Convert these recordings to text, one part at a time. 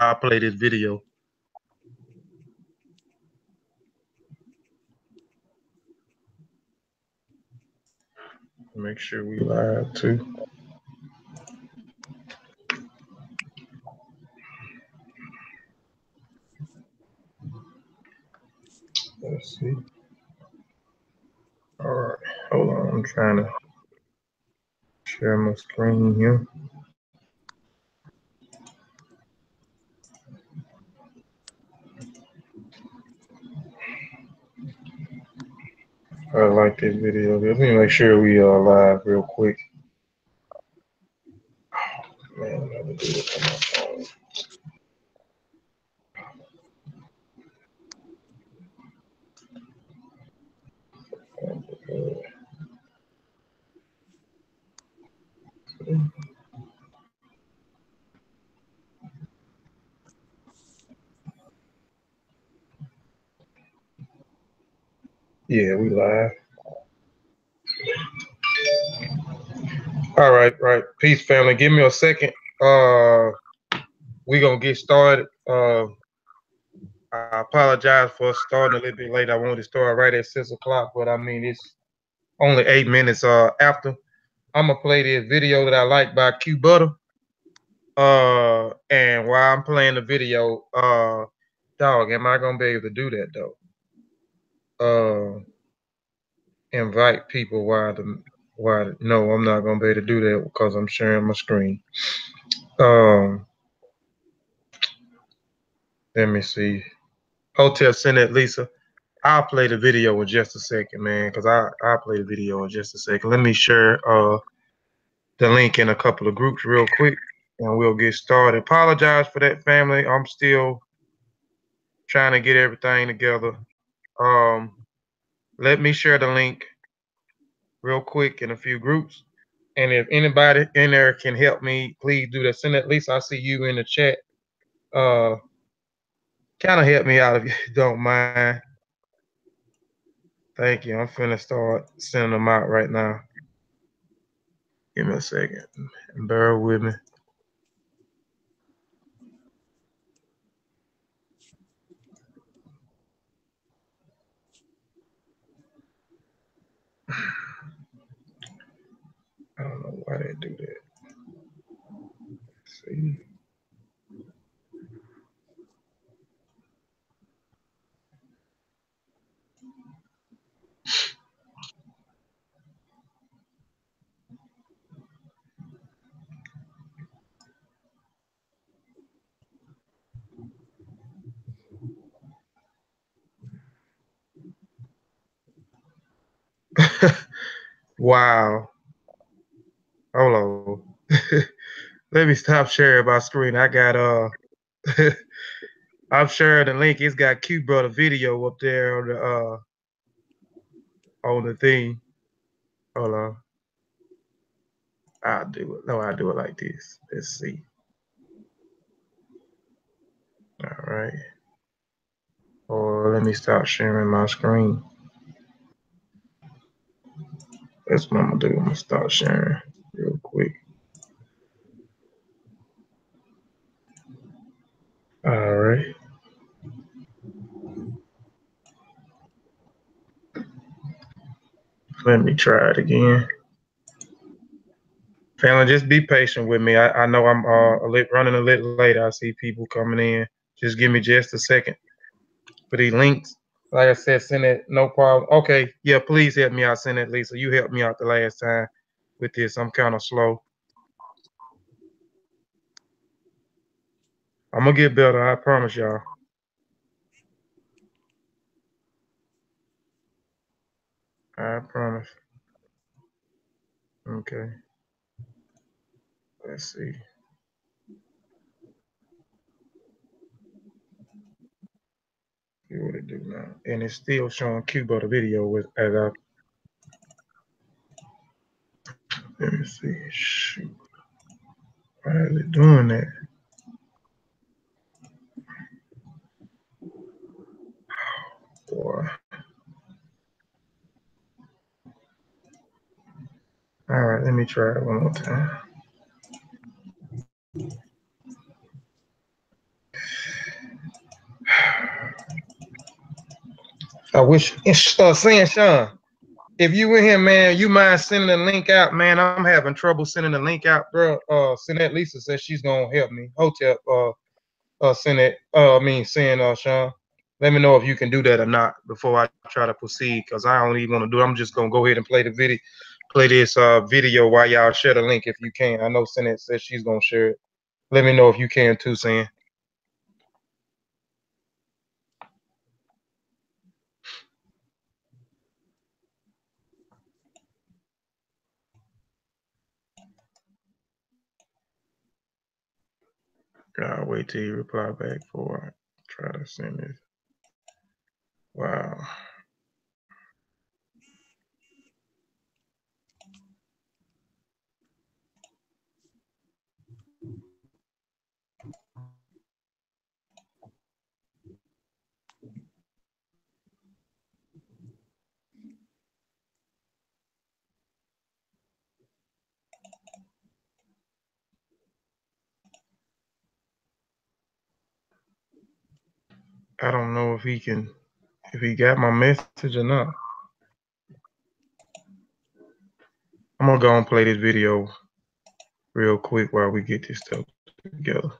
I'll play this video. Make sure we live too. Let's see. All right, hold on. I'm trying to share my screen here. I like this video. Let me make sure we are live real quick. Oh, man, I gotta do this on my phone. Yeah, we live. All right, right. Peace, family. Give me a second. We're gonna get started. I apologize for starting a little bit late. I wanted to start right at 6 o'clock, but I mean it's only 8 minutes after. I'm gonna play this video that I like by Q Butter. And while I'm playing the video, dog, am I gonna be able to do that though? Invite people no, I'm not gonna be able to do that because I'm sharing my screen. Let me see. Hotel send it, Lisa. I'll play the video in just a second, man, because I'll play the video in just a second. Let me share the link in a couple of groups real quick and we'll get started. Apologize for that, family. I'm still trying to get everything together. Let me share the link real quick in a few groups. And if anybody in there can help me, please do that. Send at least I see you in the chat. Kind of help me out if you don't mind. Thank you. I'm finna start sending them out right now. Give me a second. Bear with me. I don't know why they do that. Let's see. Wow. Hold on. Let me stop sharing my screen. I got I'm sharing the link. It's got Q Brother video up there on the thing. Hold on. I'll do it. No, I'll do it like this. Let's see. All right. Or let me stop sharing my screen. That's what I'm gonna do. I'm gonna start sharing real quick. All right. Let me try it again. Family, just be patient with me. I know I'm running a little late. I see people coming in. Just give me just a second for these links. Like I said, send it, no problem. Okay, yeah, please help me out. Send it, Lisa. You helped me out the last time with this. I'm kind of slow. I'm gonna get better. I promise y'all. I promise. Okay. Let's see. See what it do now. And it's still showing Cuba the video with as I. Let me see. Shoot. Why is it doing that? Boy. All right, let me try it one more time. I wish, saying Sean, if you in here, man, you mind sending the link out, man? I'm having trouble sending the link out, bro. Send that. Lisa says she's gonna help me. Hotel, send it. Send Sean. Let me know if you can do that or not before I try to proceed, because I don't even want to do it. I'm just gonna go ahead and play the video, play this video while y'all share the link if you can. I know Senate says she's gonna share it. Let me know if you can too, Sen. I'll wait till you reply back before I try to send it. Wow. I don't know if he got my message or not. I'm gonna go and play this video real quick while we get this stuff together.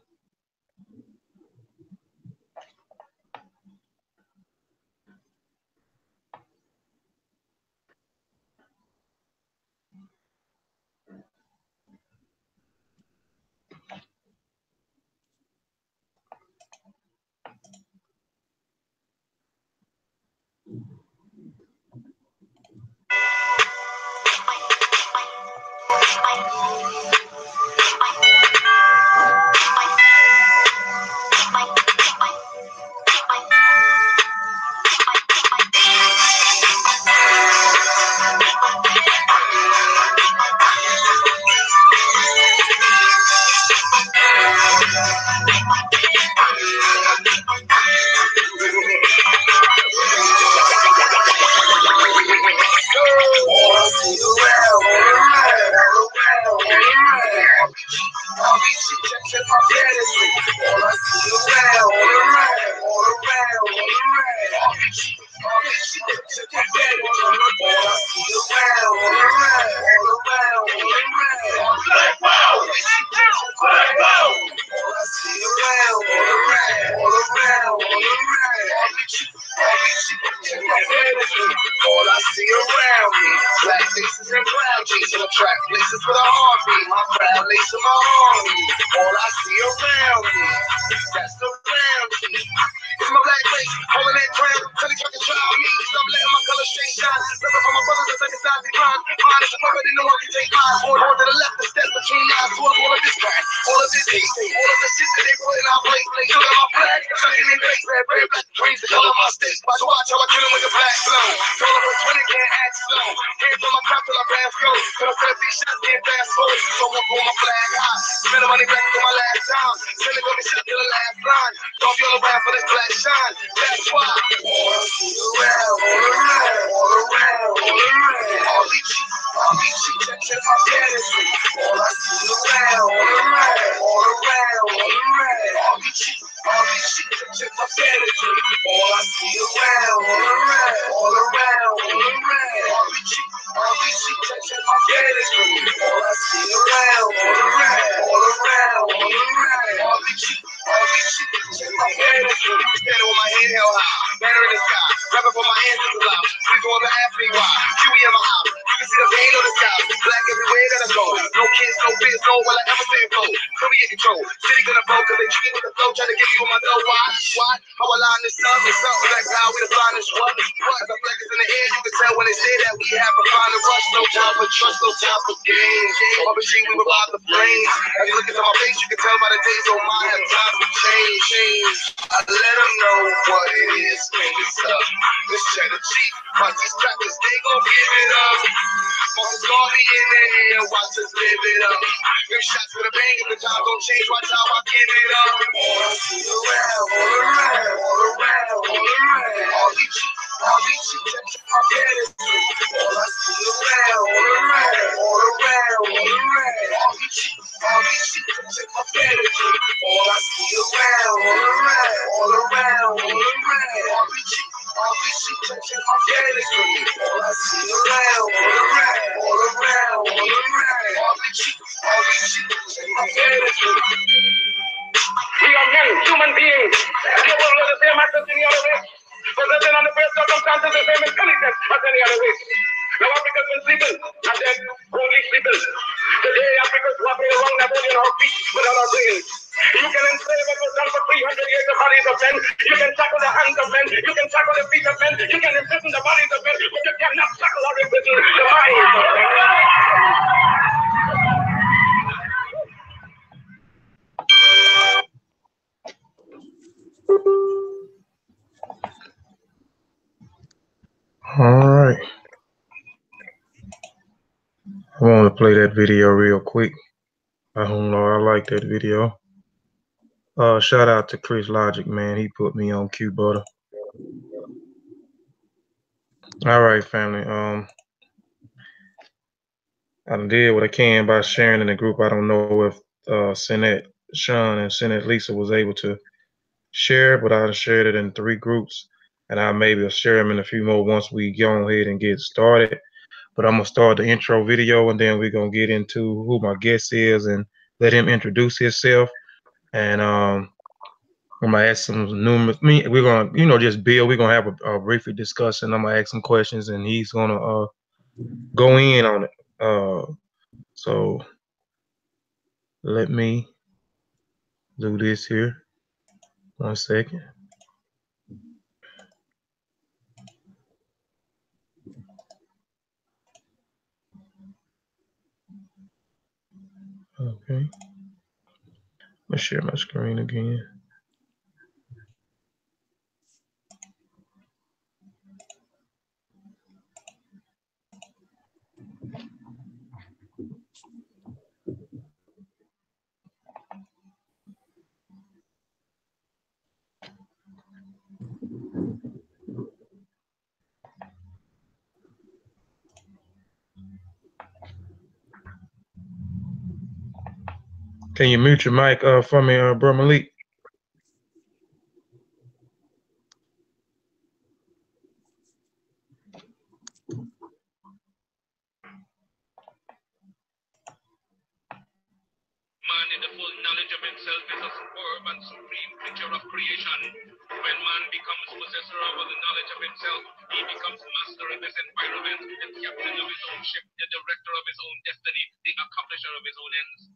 All I see around me, black faces and brown jeans in the track places with a heartbeat. My proud lace in my army. All I see around me, that's around me. It's my black face, holding that crown. Tell you try to try me, stop letting my color straight shine. Looking for my brothers to second side decline. Mine is a puppet in the one can take mine. More to the left, the step between lines. All of this crap, all of this hate, all of the shit that they put in our place. Look at my flag, sucking in face, red, black, green, the color of my sticks. Watch how I kill them with the black flow. Told them when it can't act slow. Hands on my crop till I pass go. Till I feel these shots can't fast forward. So I pull my flag high. Spend the money back to my last time. Send it on me shot till the last line. Don't be all around for this black shine. That's why. All around, all around, all around, all around. All these cheeks, check my fantasy. All I see around, all around, all around, all around. All these cheeks, check my fantasy. All I see around, all around, all around, all around. All these cheeks, check my fantasy. All I see around, all around, all around, all around. All these cheeks, check my fantasy. Standing with my head held high, banner in the sky. Rapping for my ancestors out. Please don't ever ask me why. Chewy in my house. You can see the pain on the sky. Black everywhere that I go. No kids, no biz, no will I ever stay afloat. Could be in control. City gonna blow cause they treat me with the flow. Trying to get you on my dough. Why? How I line this up? It's something like how we the finest what? As I flex in the air, you can tell when they say that we have a final rush. No time for trust, no time for games. On the machine, we revive the flames. As you look into my face, you can tell by the days on mine have time to change. I let them know what it is, man, it's up. This cheddar cheap, cause these crackers, they gon' give it up. Most gonna be in the air, watch us live it up. Give shots with a bang, if the time don't change, watch how I give it up. All I see around, all around, all around, all around. All these cheeks, check my fantasy. All I see around, all around, all around, all around. All these cheeks, check my fantasy. All I see around, all around, all around, all around. All these cheeks, All these sheep touching my feelings for me. All I see around, all around. All these sheep touching my feelings for me. We are men, human beings. Capable of the same access in the other race. Possessing on the best circumstances the same intelligence as any other race. Now Africa's been sleeping, and then only sleeping. Today Africa's walking around not only on our feet, but on our brains. You can enslave what was done for 300 years the bodies of men. You can tackle the hands of men. You can tackle the feet of men. You can imprison the bodies of men, but you cannot tackle or imprison the minds of men. All right. I want to play that video real quick. I don't know. I like that video. Shout out to Chris Logic, man. He put me on Q Butter. All right, family. I did what I can by sharing in the group. I don't know if Senate Sean and Senate Lisa was able to share, but I shared it in 3 groups, and I maybe share them in a few more once we go ahead and get started. But I'm gonna start the intro video, and then we're gonna get into who my guest is and let him introduce himself. And I'm gonna ask some numerous. We're gonna, just build. We're gonna have a brief discussion. I'm gonna ask some questions, and he's gonna go in on it. So let me do this here. 1 second. Okay. Let's share my screen again. Can you mute your mic for me, Bro Malik? Man in the full knowledge of himself is a superb and supreme creature of creation. When man becomes possessor over the knowledge of himself, he becomes master of his environment, the captain of his own ship, the director of his own destiny, the accomplisher of his own ends.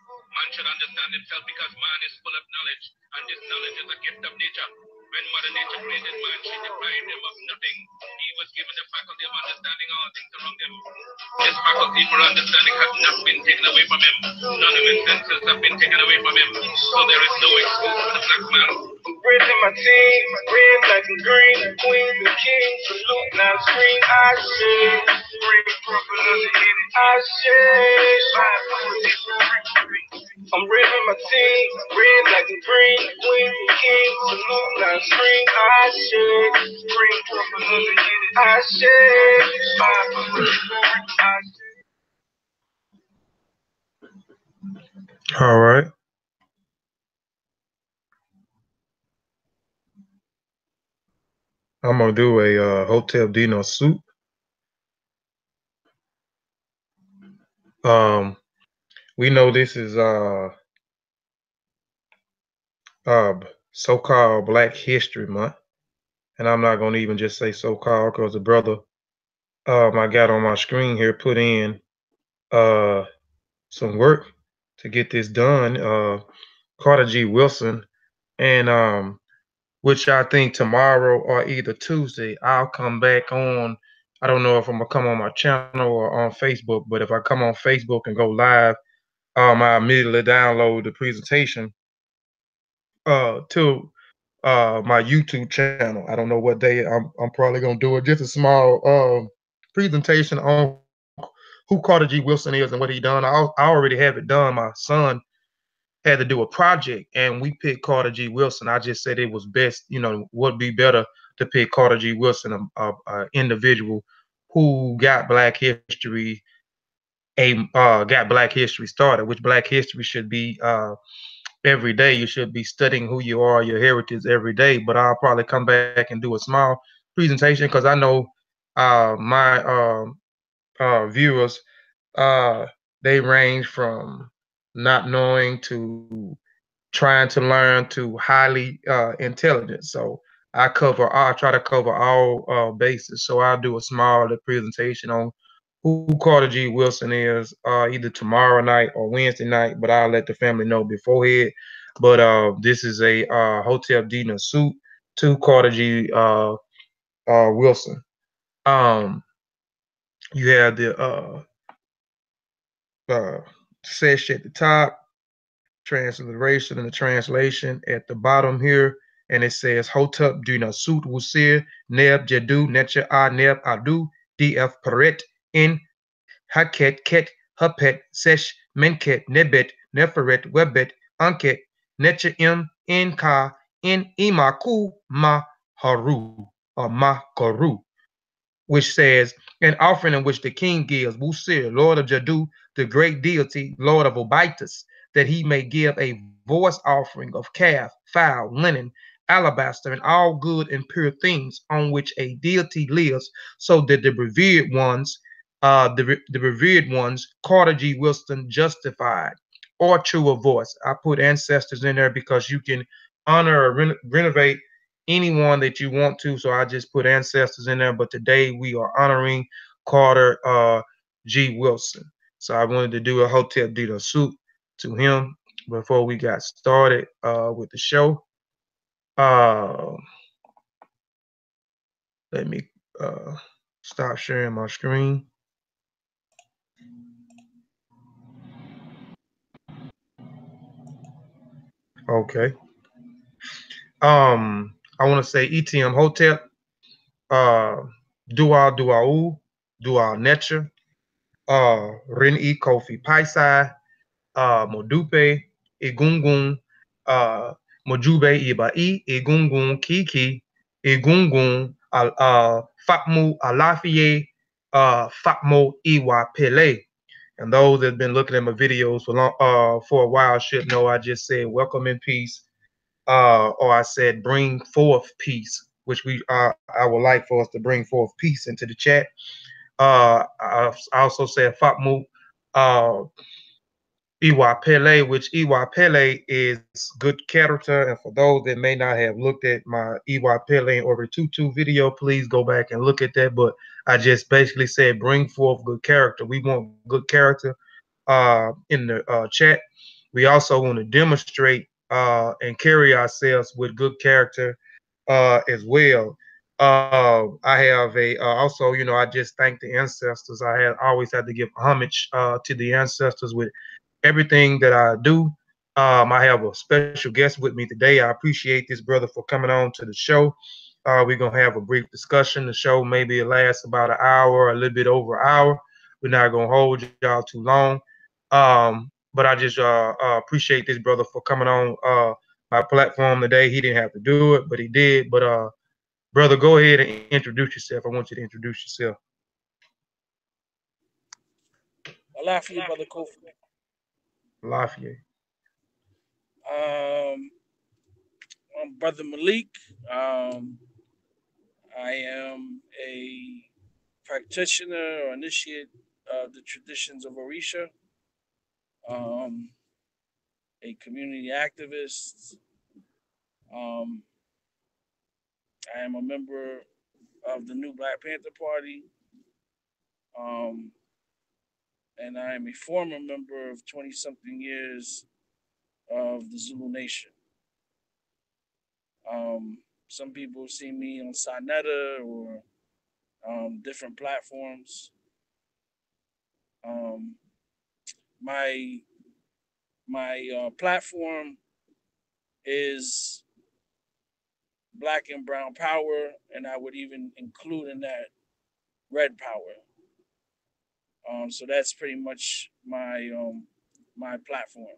Man should understand himself because man is full of knowledge, and this knowledge is a gift of nature. When Mother Nature created man, she deprived him of nothing. He was given the faculty of understanding all things around him. His faculty for understanding has not been taken away from him. None of his senses have been taken away from him. So there is no excuse for the black man. I'm raising my team, red, black, and green, queen, the king, salute, now scream, I say, bring purple underneath it, I say, I'm raising my team, red, black, and green, queen, the king, salute, now scream, I say, bring purple underneath it, I say, All right. I'm gonna do a Hotel Dino soup. We know this is so-called Black History Month, and I'm not gonna even just say so-called because the brother I got on my screen here put in some work to get this done. Carter G. Wilson, and which I think tomorrow or either Tuesday I'll come back on. I don't know if I'm gonna come on my channel or on Facebook, but if I come on Facebook and go live, I immediately download the presentation to my YouTube channel. I don't know what day I'm probably gonna do it. Just a small presentation on who Carter G. Wilson is and what he done. I already have it done. My son had to do a project, and we picked Carter G. Wilson. I just said it was best, would be better to pick Carter G. Wilson, a individual who got Black history, got Black history started, which Black history should be every day. You should be studying who you are, your heritage every day. But I'll probably come back and do a small presentation because I know my viewers, uh, they range from not knowing to trying to learn to highly intelligent. So I try to cover all bases. So I'll do a small presentation on who Carter G. Wilson is either tomorrow night or Wednesday night, but I'll let the family know beforehand. But this is a Hotel Dina suit to Carter G. Wilson. Um, you have the uh, sesh at the top, transliteration and the translation at the bottom here, and it says Hotep Dina Sut Wusir Neb Jedu Netcha A Neb Adu DF Paret in Haket Ket Hupet Sesh Menket Nebet Neferet Webet Anket Netcha M Nka in Imaku Ma Haru or Ma Karu, which says, an offering in which the king gives, Busir, Lord of Jadu, the great deity, Lord of Obitus, that he may give a voice offering of calf, fowl, linen, alabaster, and all good and pure things on which a deity lives, so that the revered ones, Carter G. Wilson, justified or true of voice. I put ancestors in there because you can honor or renovate anyone that you want to. So I just put ancestors in there. But today we are honoring Carter G. Wilson. So I wanted to do a Hotel Dito suit to him before we got started with the show. Uh, Let me uh, stop sharing my screen. Okay. I want to say ETM Hotel, uh, Dua Duau, Dua Netcha, Rin E Kofi Paisai, Modupe, Egungun, Mojube Ibai, Egungun Kiki, Egungun, Fatmu Alafie, Fatmo Iwa Pele. And those that have been looking at my videos for a while should know I just said welcome in peace, or I said bring forth peace, which I would like for us to bring forth peace into the chat. I also said Fatmu Iwa Pele, which Iwa Pele is good character. And for those that may not have looked at my Iwa Pele or Tutu video, please go back and look at that. But I just basically said bring forth good character. We want good character in the chat. We also want to demonstrate and carry ourselves with good character as well. I have also, I just thank the ancestors. I always had to give homage to the ancestors with everything that I do. I have a special guest with me today. I appreciate this brother for coming on to the show. We're gonna have a brief discussion. The show maybe lasts about an hour, a little bit over an hour. We're not gonna hold y'all too long. But I just appreciate this brother for coming on my platform today. He didn't have to do it, but he did. But brother, go ahead and introduce yourself. I want you to introduce yourself. Lafayette, brother Kofi. Lafayette. Um, I'm brother Malik. Um, I am a practitioner or initiate of the traditions of Orisha. Um, a community activist. Um, I am a member of the new Black Panther Party. Um, and I am a former member of 20 something years of the Zulu Nation. Some people see me on Sinetta or different platforms. Um, my my platform is Black and Brown Power, and I would even include in that Red Power. So that's pretty much my platform.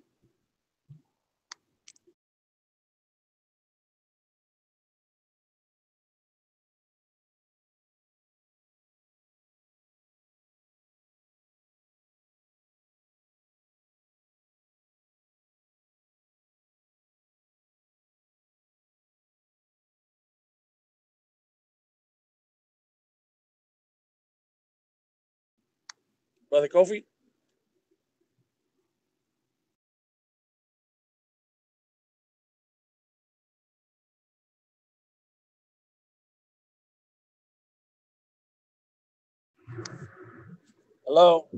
Brother Kofi. Hello.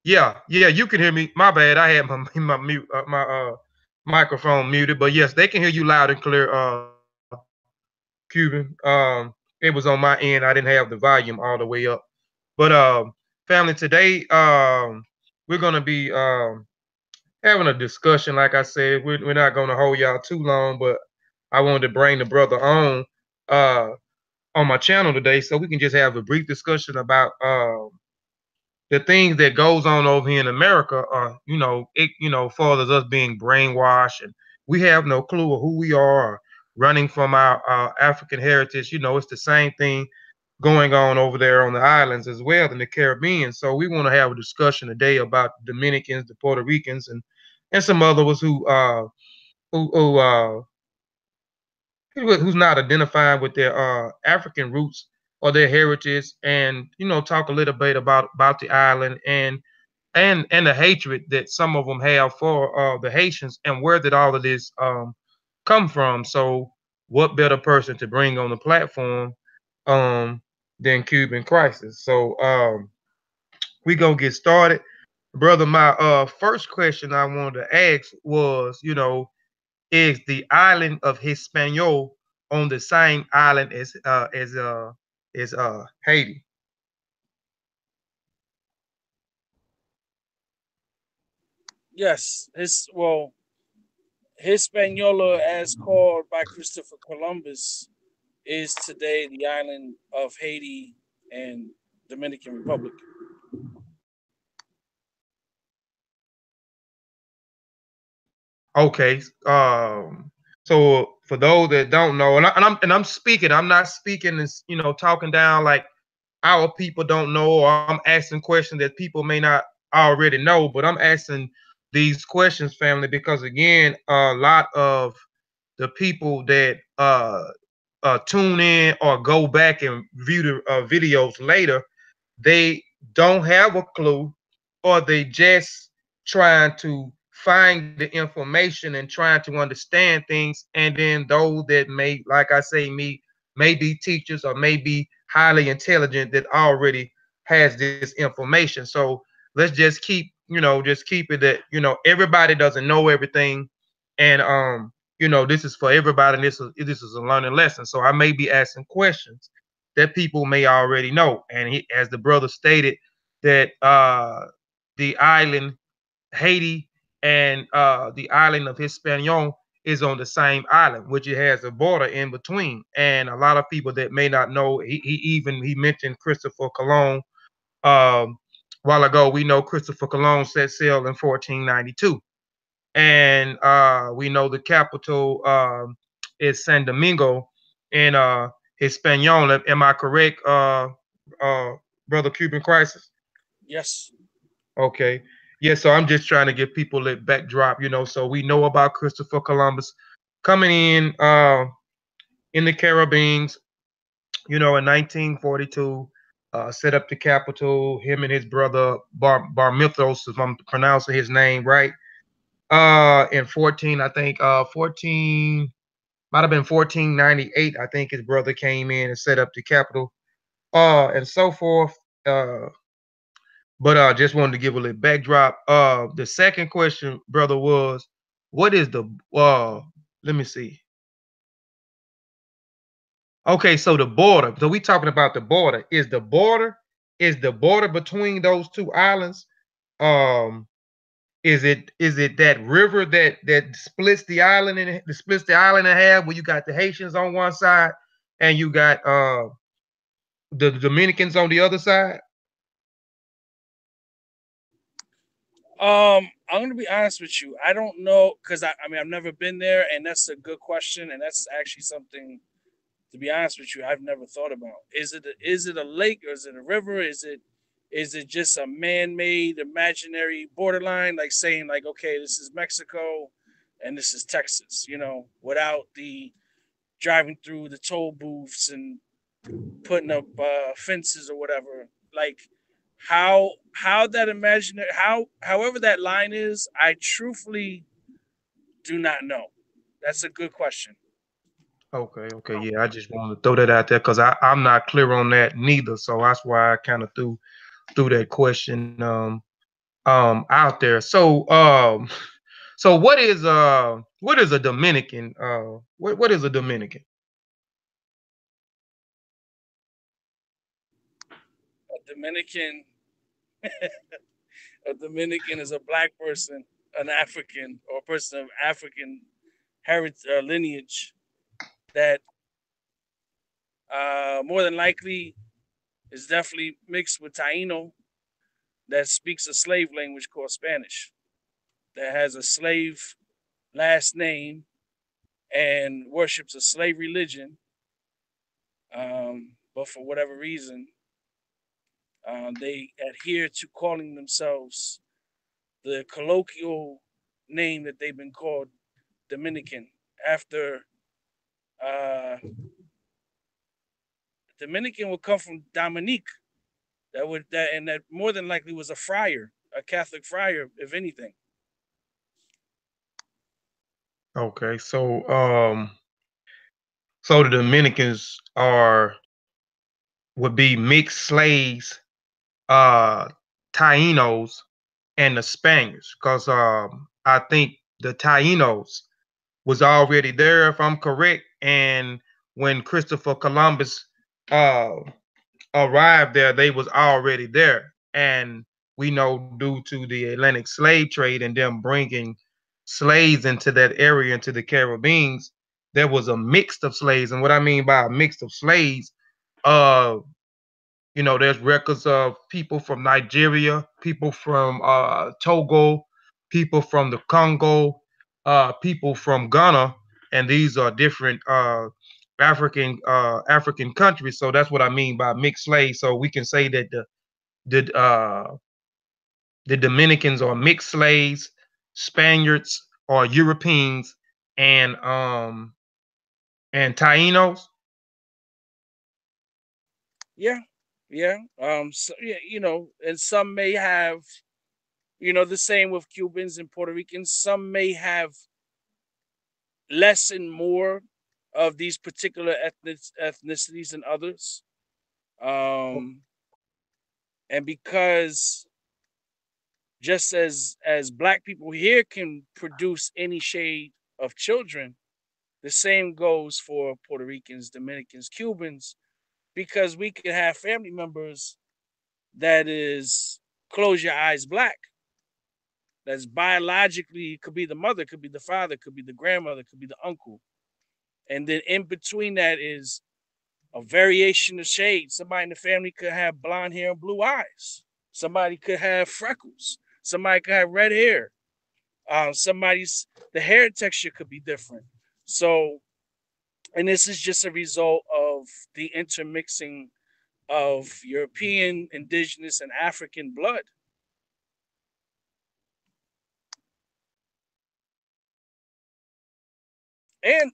Yeah, you can hear me. My bad. I had my my mute my microphone muted, but yes, they can hear you loud and clear. Cuban. It was on my end. I didn't have the volume all the way up. But family, today we're gonna be having a discussion. Like I said, we're not gonna hold y'all too long, but I wanted to bring the brother uh on my channel today so we can just have a brief discussion about the things that goes on over here in America are, it, fathers us being brainwashed and we have no clue of who we are, running from our African heritage. It's the same thing going on over there on the islands as well in the Caribbean. So we want to have a discussion today about the Dominicans, the Puerto Ricans, and some others who who's not identifying with their African roots or their heritage, and talk a little bit about the island and the hatred that some of them have for the Haitians, and where did all of this come from. So what better person to bring on the platform um, than Cuban Crisis? So we gonna get started, brother. My first question I wanted to ask was, is the island of Hispaniola on the same island as Haiti? Yes. Hispaniola, as called by Christopher Columbus, is today the island of Haiti and Dominican Republic. Okay. So for those that don't know, and I'm speaking, I'm not speaking as talking down like our people don't know, or I'm asking questions that people may not already know, but I'm asking these questions, family, because again, a lot of the people that tune in or go back and view the videos later, they don't have a clue, or they just trying to find the information and trying to understand things. And then those that may, like I say, may be teachers or may be highly intelligent that already has this information. So let's just keep it that everybody doesn't know everything, and this is for everybody, and this is a learning lesson. So I may be asking questions that people may already know. And as the brother stated, that the island Haiti and the island of Hispaniola is on the same island, which it has a border in between. And a lot of people that may not know, he mentioned Christopher Colon. Um, while ago, we know Christopher Colon set sail in 1492, and we know the capital is San Domingo in Hispaniola. Am I correct, uh, brother Cuban Crisis? Yes. Okay. Yeah, so I'm just trying to give people a backdrop, so we know about Christopher Columbus coming in the Caribbean, in 1942, set up the capital, him and his brother Barmithos, if I'm pronouncing his name right. In 14, I think 14 might have been 1498. I think his brother came in and set up the capital, and so forth. But just wanted to give a little backdrop. The second question, brother, was what is the let me see. Okay, so the border. So we talking about the border. Is the border between those two islands? Um, is it that river that splits the island in half, where you got the Haitians on one side and you got the Dominicans on the other side? I'm gonna be honest with you. I don't know because I mean I've never been there, and that's a good question, and that's actually something, to be honest with you, I've never thought about. Is it a lake, or is it a river? Is it just a man-made imaginary borderline, like saying like, okay, this is Mexico and this is Texas, without the driving through the toll booths and putting up fences or whatever. Like how that imaginary however that line is, I truthfully do not know. That's a good question. Okay, yeah. I just wanted to throw that out there because I'm not clear on that neither. So that's why I kind of threw that question out there. So what is a Dominican? What is a Dominican? A Dominican, a Dominican is a black person, an African or a person of African heritage lineage that more than likely is definitely mixed with Taino that speaks a slave language called Spanish that has a slave last name and worships a slave religion. But for whatever reason, they adhere to calling themselves the colloquial name that they've been called Dominican after uh, Dominican would come from Dominique. That more than likely was a friar, a Catholic friar, if anything. Okay, so the Dominicans are would be mixed slaves, uh, Tainos, and the Spaniards, because I think the Tainos was already there, if I'm correct, and when Christopher Columbus uh arrived there, they was already there, and we know due to the Atlantic slave trade and them bringing slaves into that area into the Caribbean, there was a mix of slaves, and what I mean by a mix of slaves, uh, there's records of people from Nigeria, people from Togo, people from the Congo, people from Ghana, and these are different African countries. So that's what I mean by mixed slaves. So we can say that the Dominicans are mixed slaves, Spaniards or Europeans, and Tainos. Yeah, yeah. So, yeah, and some may have, the same with Cubans and Puerto Ricans. Some may have less and more of these particular ethnicities than others. Um, and because just as black people here can produce any shade of children, the same goes for Puerto Ricans, Dominicans, Cubans, because we could have family members that is close your eyes black. That's biologically could be the mother, could be the father, could be the grandmother, could be the uncle. And then in between that is a variation of shades. Somebody in the family could have blonde hair and blue eyes. Somebody could have freckles. Somebody could have red hair. Somebody's the hair texture could be different. So, and this is just a result of the intermixing of European, indigenous, and African blood.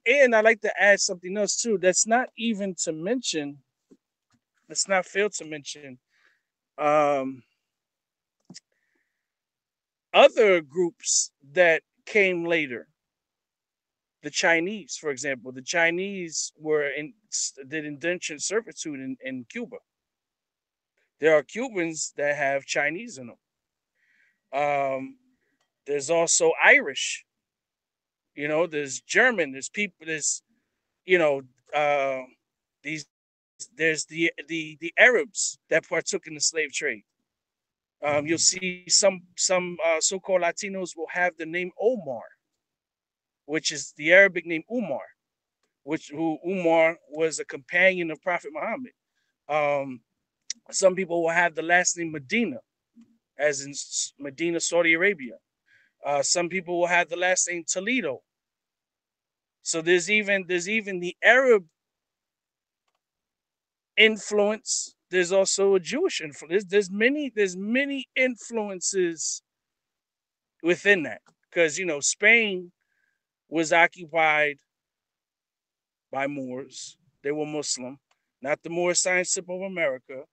And I like to add something else too. That's not even to mention. Let's not fail to mention um, other groups that came later. The Chinese, for example, the Chinese did indentured servitude in Cuba. There are Cubans that have Chinese in them. Um, there's also Irish. There's German. There's people. You know, uh, these. There's the Arabs that partook in the slave trade. You'll see some so-called Latinos will have the name Omar, which is the Arabic name Umar, who Umar was a companion of Prophet Muhammad. Um, some people will have the last name Medina, as in Medina, Saudi Arabia. Some people will have the last name Toledo. So there's even the Arab influence. There's also a Jewish influence. There's many influences within that because Spain was occupied by Moors. They were Muslim. not the Moorish Science of America,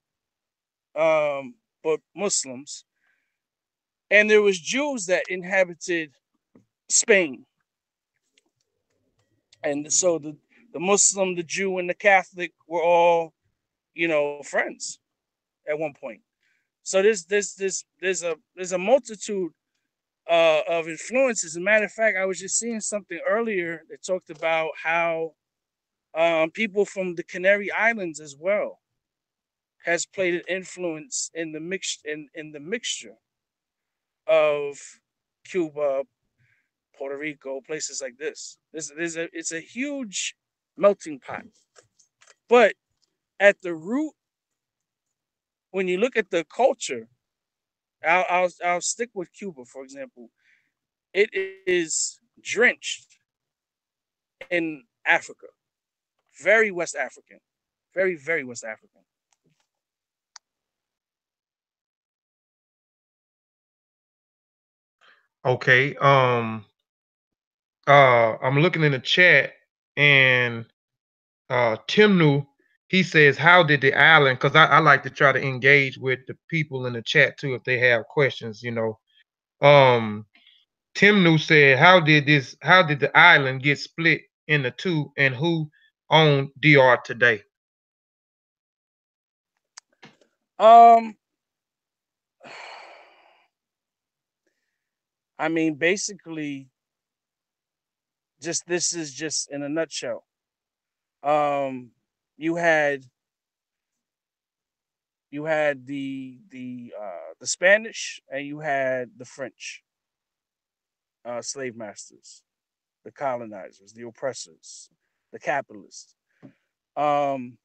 but Muslims. And there was Jews that inhabited Spain. And so the Muslim, the Jew, and the Catholic were all, friends at one point. So there's a multitude of influences. As a matter of fact, I was just seeing something earlier that talked about how people from the Canary Islands as well has played an influence in the mixture of Cuba, Puerto Rico, places like this. It's a huge melting pot. But at the root, when you look at the culture, I'll stick with Cuba, for example. It is drenched in Africa, very West African, very West African. Okay. I'm looking in the chat, and Timnu, he says, how did the island, because I like to try to engage with the people in the chat too if they have questions. Um Timnu said, how did the island get split into two, and who owned DR today? Um, I mean, basically, this is just in a nutshell. Um, you had the Spanish and you had the French slave masters, the colonizers, the oppressors, the capitalists. Um,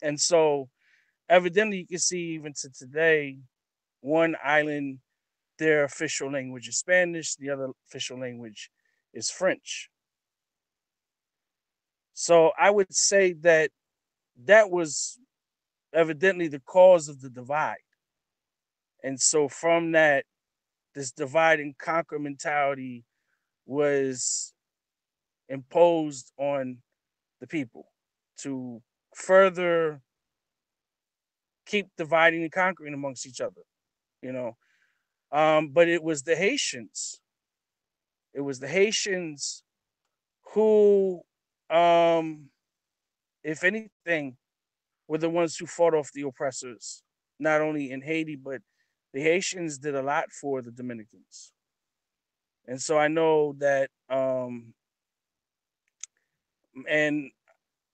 and so evidently you can see even to today, one island, their official language is Spanish, the other official language is French. So I would say that was evidently the cause of the divide. And so from that, this divide and conquer mentality was imposed on the people to further keep dividing and conquering amongst each other, you know. But it was the Haitians. It was the Haitians who, if anything, were the ones who fought off the oppressors, not only in Haiti, but the Haitians did a lot for the Dominicans. And so I know that, and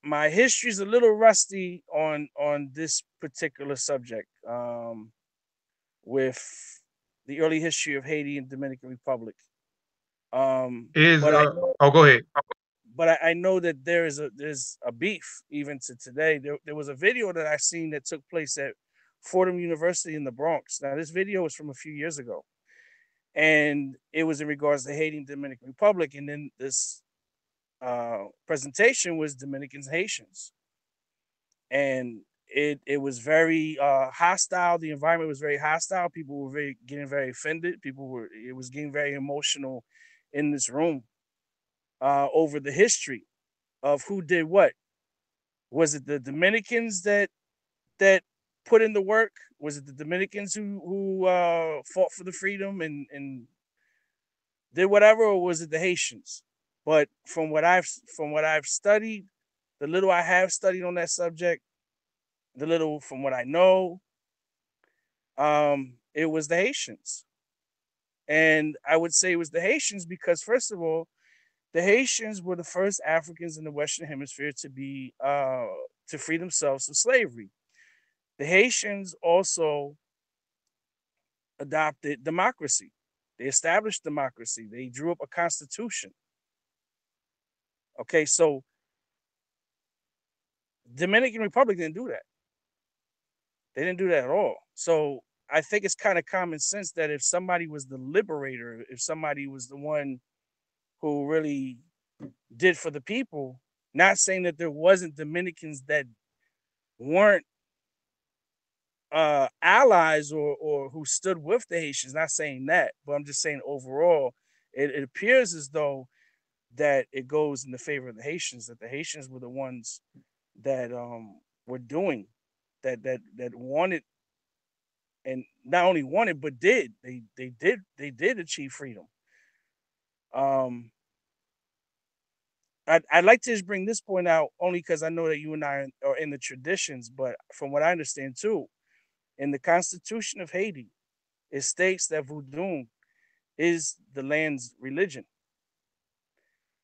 my history is a little rusty on this particular subject, with the early history of Haiti and Dominican Republic. Is But I know, oh, go ahead. I know that there's a beef even to today. There was a video that I seen that took place at Fordham University in the Bronx. Now this video was from a few years ago, and it was in regards to Haiti and Dominican Republic. And then this presentation was Dominicans, Haitians, and it was very hostile. The environment was very hostile. People were getting very offended. It was getting very emotional in this room over the history of who did what. Was it the Dominicans that put in the work? Was it the Dominicans who fought for the freedom and did whatever, or was it the Haitians? But from what I've studied, the little I have studied on that subject, the little from what I know, it was the Haitians. And I would say it was the Haitians because, first of all, the Haitians were the first Africans in the Western Hemisphere to free themselves from slavery. The Haitians also adopted democracy. They established democracy. They drew up a constitution. Okay, so Dominican Republic didn't do that. They didn't do that at all. So I think it's kind of common sense that if somebody was the liberator, if somebody was the one who really did for the people, not saying that there wasn't Dominicans that weren't allies or who stood with the Haitians, not saying that, but I'm just saying overall, it appears as though that it goes in the favor of the Haitians, that the Haitians were the ones that were doing, that wanted, and not only wanted but did. They did achieve freedom. Um, I'd like to just bring this point out only because I know that you and I are in the traditions, but from what I understand too, in the Constitution of Haiti, it states that voodoo is the land's religion.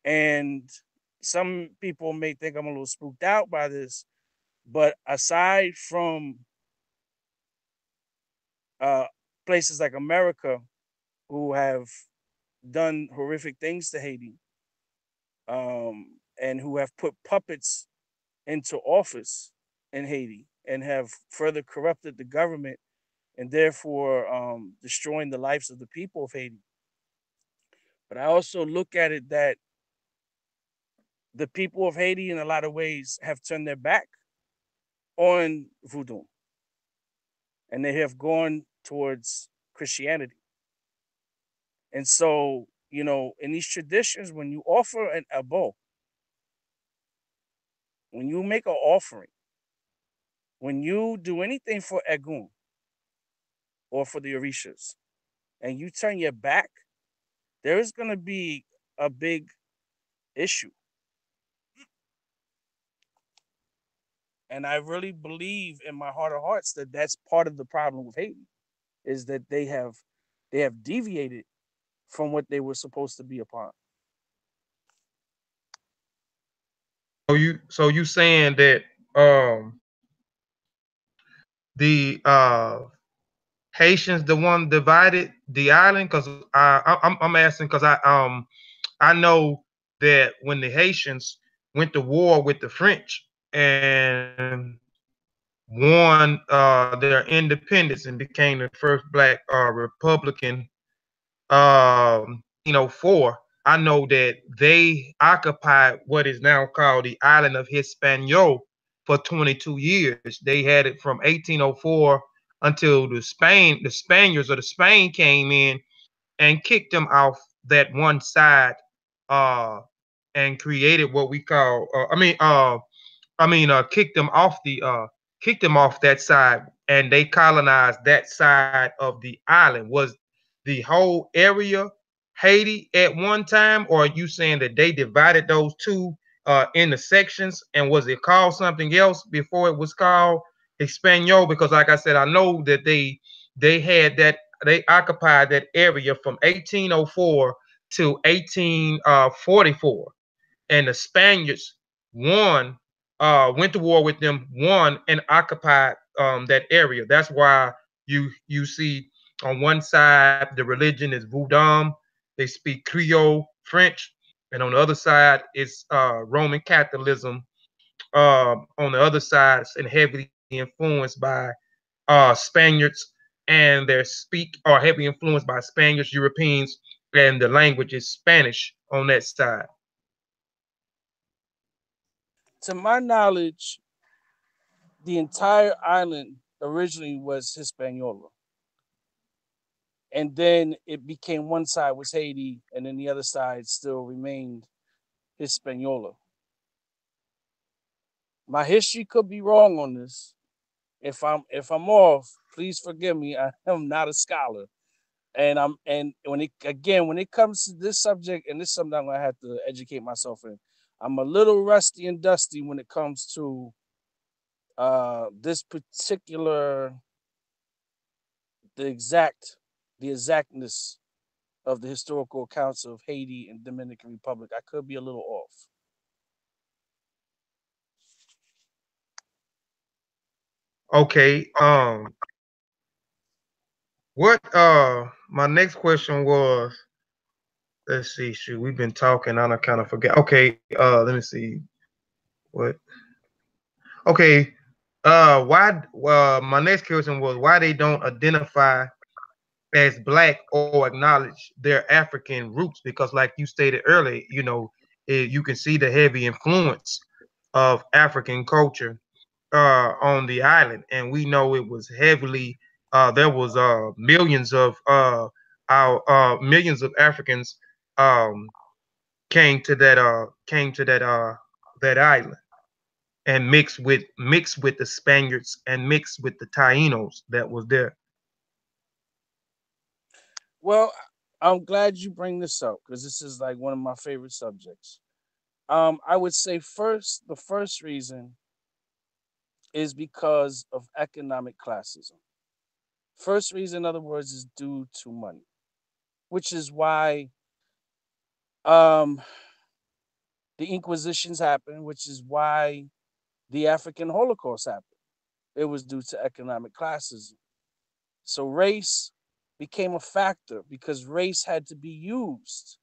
And some people may think I'm a little spooked out by this, but aside from uh, places like America who have done horrific things to Haiti, and who have put puppets into office in Haiti and have further corrupted the government and therefore destroying the lives of the people of Haiti. But I also look at it that the people of Haiti, in a lot of ways, have turned their back on voodoo and they have gone towards Christianity. And so, in these traditions, when you offer an abo, when you make an offering, when you do anything for Egun or for the Orishas, and you turn your back, there is going to be a big issue. And I really believe in my heart of hearts that that's part of the problem with Haiti is that they have deviated from what they were supposed to be upon. So you saying that um the Haitians the one divided the island? Because I'm asking because I know that when the Haitians went to war with the French and won their independence and became the first black republican in 1804, I know that they occupied what is now called the island of Hispaniola for 22 years. They had it from 1804 until the Spaniards or the Spain came in and kicked them off that one side uh, and created what we call kicked them off that side, and they colonized that side of the island. Was the whole area Haiti at one time, or are you saying that they divided those two into sections? And was it called something else before it was called Hispaniola? Because, like I said, I know that they occupied that area from 1804 to 1844, and the Spaniards won, went to war with them, won, and occupied that area. That's why you see on one side the religion is Voodoo. They speak Creole, French, and on the other side it's Roman Catholicism. On the other side, and heavily influenced by Spaniards, and their speak are heavily influenced by Spaniards, Europeans, and the language is Spanish on that side. To my knowledge, the entire island originally was Hispaniola. And then it became one side was Haiti, and then the other side still remained Hispaniola. My history could be wrong on this. If I'm off, please forgive me. I am not a scholar. And when it comes to this subject, and this is something I'm gonna have to educate myself in. I'm a little rusty and dusty when it comes to this particular the exact the exactness of the historical accounts of Haiti and Dominican Republic. I could be a little off. Okay. What my next question was, let's see, shoot, we've been talking, I kind of forget. Okay, let me see. What? Okay. Why my next question was why they don't identify as black or acknowledge their African roots, because like you stated earlier, you can see the heavy influence of African culture on the island, and we know it was heavily. There was millions of Africans um, came to that island. and mixed with the Spaniards and mixed with the Tainos that was there. Well, I'm glad you bring this up because this is like one of my favorite subjects. I would say the first reason is because of economic classism. First reason, in other words, is due to money, which is why um, the Inquisitions happened, which is why the African Holocaust happened. It was due to economic classism. So race became a factor because race had to be used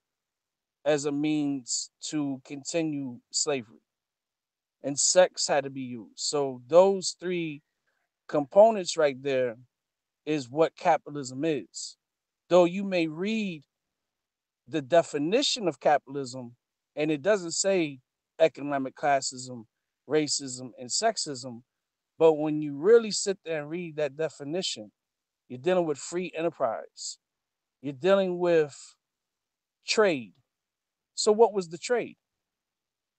as a means to continue slavery, and sex had to be used. So those three components right there is what capitalism is. Though you may read the definition of capitalism and it doesn't say economic classism, racism, and sexism, but when you really sit there and read that definition, you're dealing with free enterprise. You're dealing with trade. So what was the trade?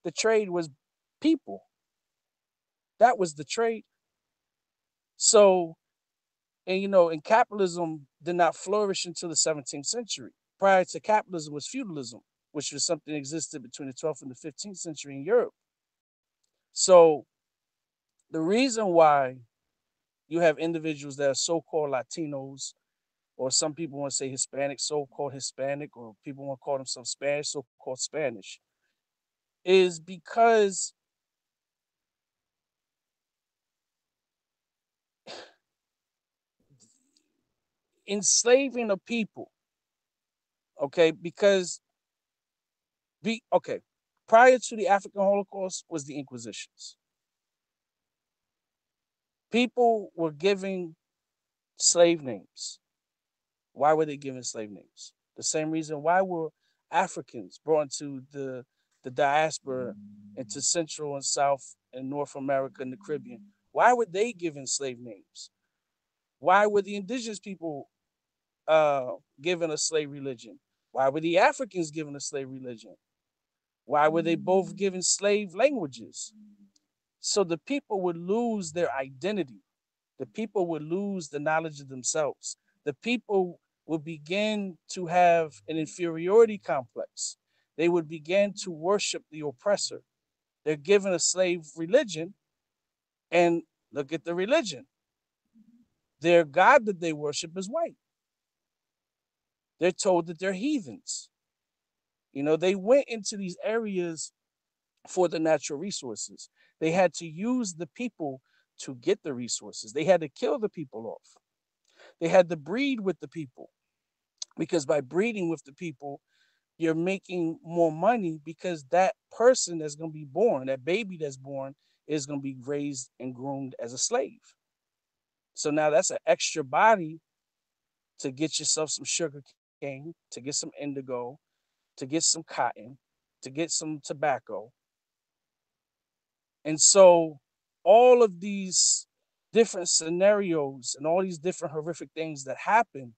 The trade was people. That was the trade. So, and and capitalism did not flourish until the 17th century. Prior to capitalism was feudalism, which was something that existed between the 12th and the 15th century in Europe. So the reason why you have individuals that are so-called Latinos, or some people want to say Hispanic, so-called Hispanic, or people want to call themselves Spanish, so-called Spanish, is because enslaving a people, okay, because prior to the African Holocaust was the Inquisitions. People were giving slave names. Why were they given slave names? The same reason why were Africans brought into the diaspora into Central and South and North America and the Caribbean. Why were they given slave names? Why were the indigenous people given a slave religion? Why were the Africans given a slave religion? Why were they both given slave languages? So the people would lose their identity. The people would lose the knowledge of themselves. The people would begin to have an inferiority complex. They would begin to worship the oppressor. They're given a slave religion, and look at the religion. Their God that they worship is white. They're told that they're heathens. They went into these areas for the natural resources. They had to use the people to get the resources. They had to kill the people off. They had to breed with the people because by breeding with the people, you're making more money because that person that's going to be born, that baby that's born, is going to be raised and groomed as a slave. So now that's an extra body to get yourself some sugar cane, to get some indigo, to get some cotton, to get some tobacco. And so all of these different scenarios and all these different horrific things that happen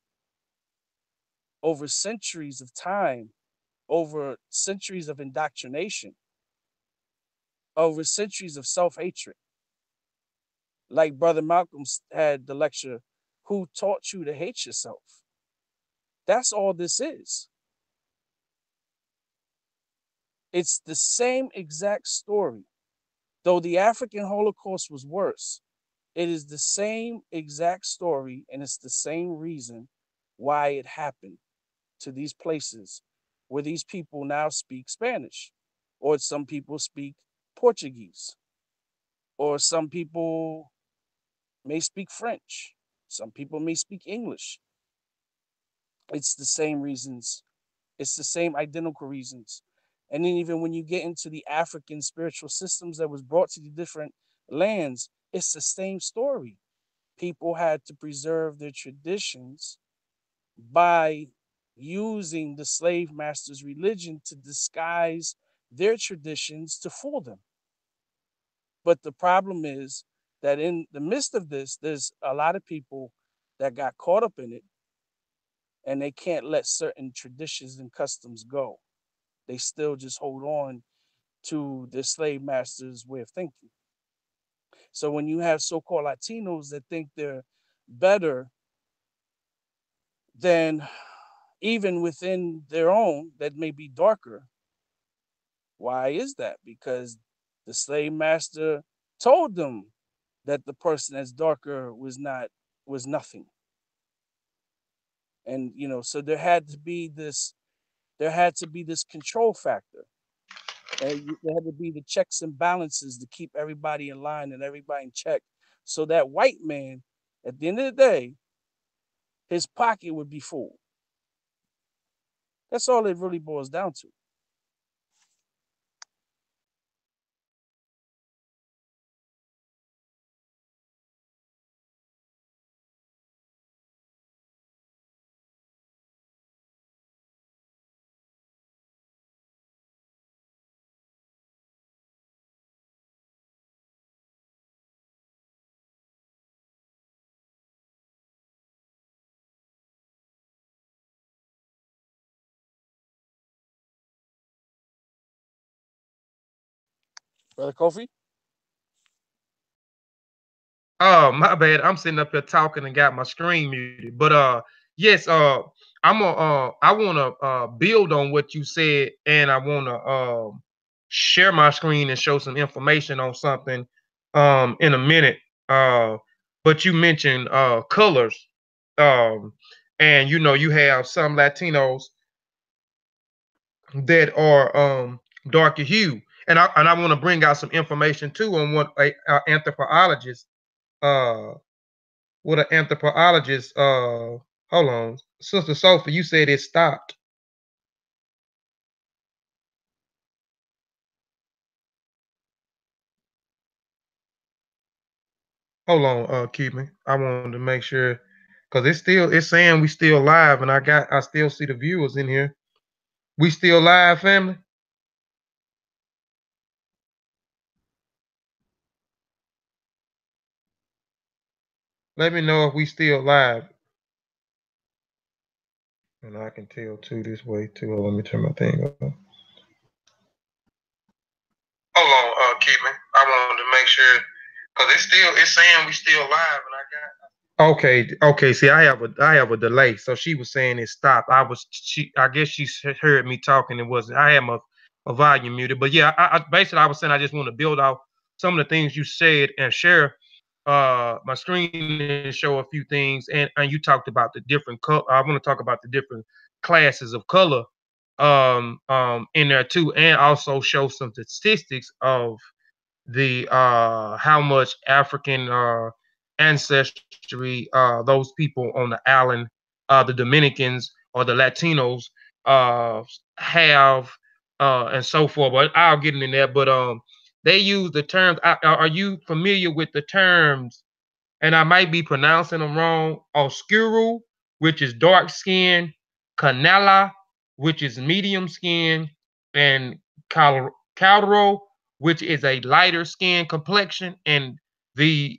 over centuries of time, over centuries of indoctrination, over centuries of self hatred. Like Brother Malcolm had the lecture, Who Taught You to Hate Yourself? That's all this is. It's the same exact story. Though the African Holocaust was worse, it is the same exact story, and it's the same reason why it happened to these places where these people now speak Spanish, or some people speak Portuguese, or some people may speak French, some people may speak English. It's the same reasons, it's the same identical reasons. And then even when you get into the African spiritual systems that was brought to the different lands, it's the same story. People had to preserve their traditions by using the slave master's religion to disguise their traditions to fool them. But the problem is that in the midst of this, there's a lot of people that got caught up in it and they can't let certain traditions and customs go. They still just hold on to their slave master's way of thinking. So when you have so-called Latinos that think they're better than even within their own that may be darker, why is that? Because the slave master told them that the person that's darker was nothing. And so there had to be this control factor. There had to be the checks and balances to keep everybody in line and everybody in check, so that white man, at the end of the day, his pocket would be full. That's all it really boils down to. Brother Kofi? Oh, my bad. I'm sitting up here talking and got my screen muted. But yes, I wanna build on what you said, and I wanna share my screen and show some information on something in a minute. Uh but you mentioned colors. Um and you have some Latinos that are darker hue. And I want to bring out some information too on a anthropologist uh what an anthropologist hold on, Sister Sophie, you said it stopped. Hold on, keep me. I wanted to make sure because it's saying we still live and I still see the viewers in here. We still live, family? Let me know if we still live. And I can tell too this way too. Let me turn my thing on. Hold on, keep me. I wanted to make sure because it's saying we still live, and I got. Okay. See, I have a delay. So she was saying it stopped. I guess she heard me talking. It wasn't. I had my volume muted. But yeah, basically I was saying I just want to build off some of the things you said and share my screen and show a few things. And you talked about the different color. I want to talk about the different classes of color in there too, and also show some statistics of the how much African ancestry those people on the island, the Dominicans or the Latinos uh have and so forth. But I'll get into that. But they use the terms. Are you familiar with the terms, and I might be pronouncing them wrong? Oscuro, which is dark skin; canela, which is medium skin; and calro, which is a lighter skin complexion. And the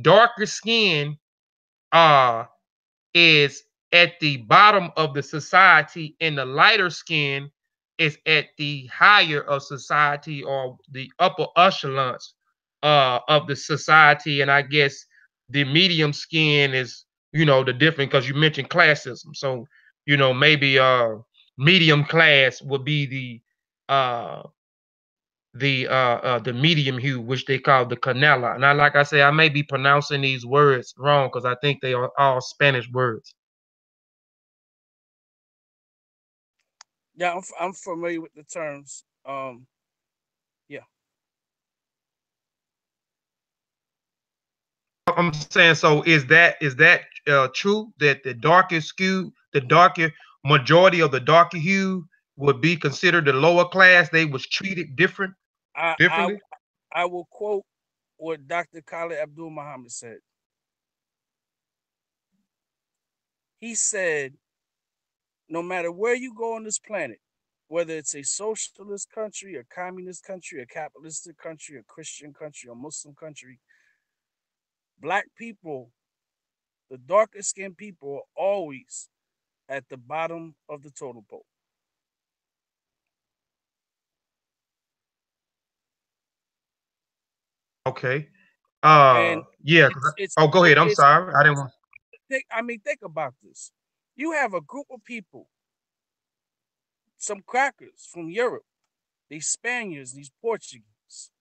darker skin uh is at the bottom of the society, and the lighter skin is at the higher of society, or the upper echelons of the society. And I guess the medium skin is, the different, because you mentioned classism. So, maybe medium class would be the medium hue, which they call the canela. And like I say, I may be pronouncing these words wrong because I think they are all Spanish words. Yeah, I'm familiar with the terms. Yeah. I'm saying, so is that true that the darker majority of the darker hue would be considered the lower class? They was treated I I differently. I will quote what Dr. Khalid Abdul Muhammad said. He said, no matter where you go on this planet, whether it's a socialist country, a communist country, a capitalistic country, a Christian country, a Muslim country, black people, the darker skinned people, are always at the bottom of the totem pole. Okay. Yeah. Oh, go ahead. I'm it's sorry. I didn't want. think about this. You have a group of people, some crackers from Europe, these Spaniards, these Portuguese.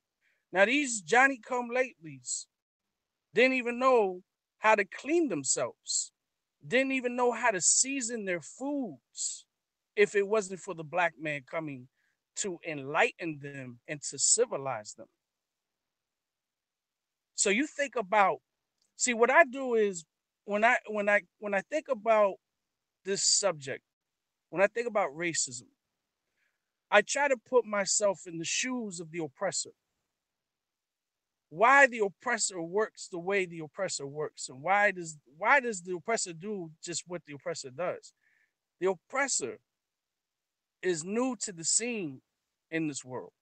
Now these Johnny come latelys didn't even know how to clean themselves, didn't even know how to season their foods if it wasn't for the black man coming to enlighten them and to civilize them. So you think about, see what I do is when I think about this subject, when I think about racism, I try to put myself in the shoes of the oppressor. Why the oppressor works the way the oppressor works, and why does the oppressor do just what the oppressor does? The oppressor is new to the scene in this world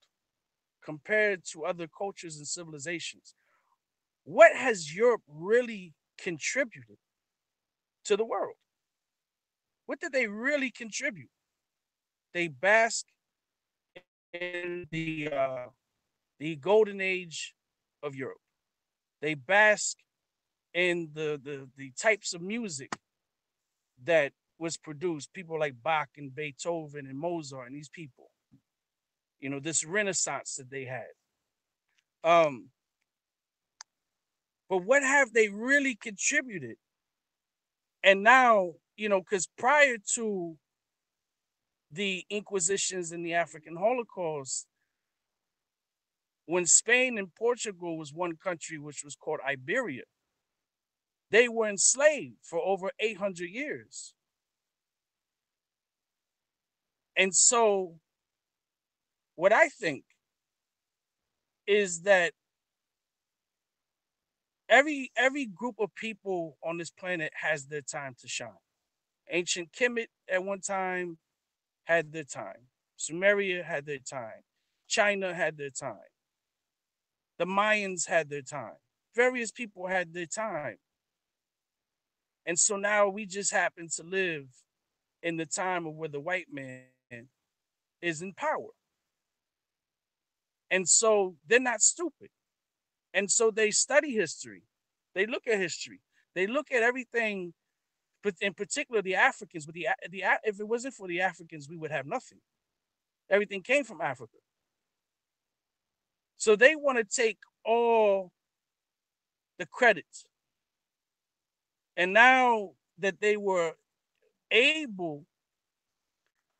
compared to other cultures and civilizations. What has Europe really contributed to the world? What did they really contribute? They bask in the golden age of Europe. They bask in the types of music that was produced. People like Bach and Beethoven and Mozart and these people. This Renaissance that they had. Um, but what have they really contributed? And now, because prior to the Inquisitions and the African Holocaust, when Spain and Portugal was one country, which was called Iberia, they were enslaved for over 800 years. And so what I think is that every group of people on this planet has their time to shine. Ancient Kemet at one time had their time. Sumeria had their time. China had their time. The Mayans had their time. Various people had their time. And so now we just happen to live in the time of where the white man is in power. And so they're not stupid. And so they study history. They look at history. They look at everything, but in particular the Africans. But if it wasn't for the Africans, we would have nothing. Everything came from Africa. So they want to take all the credit. And now that they were able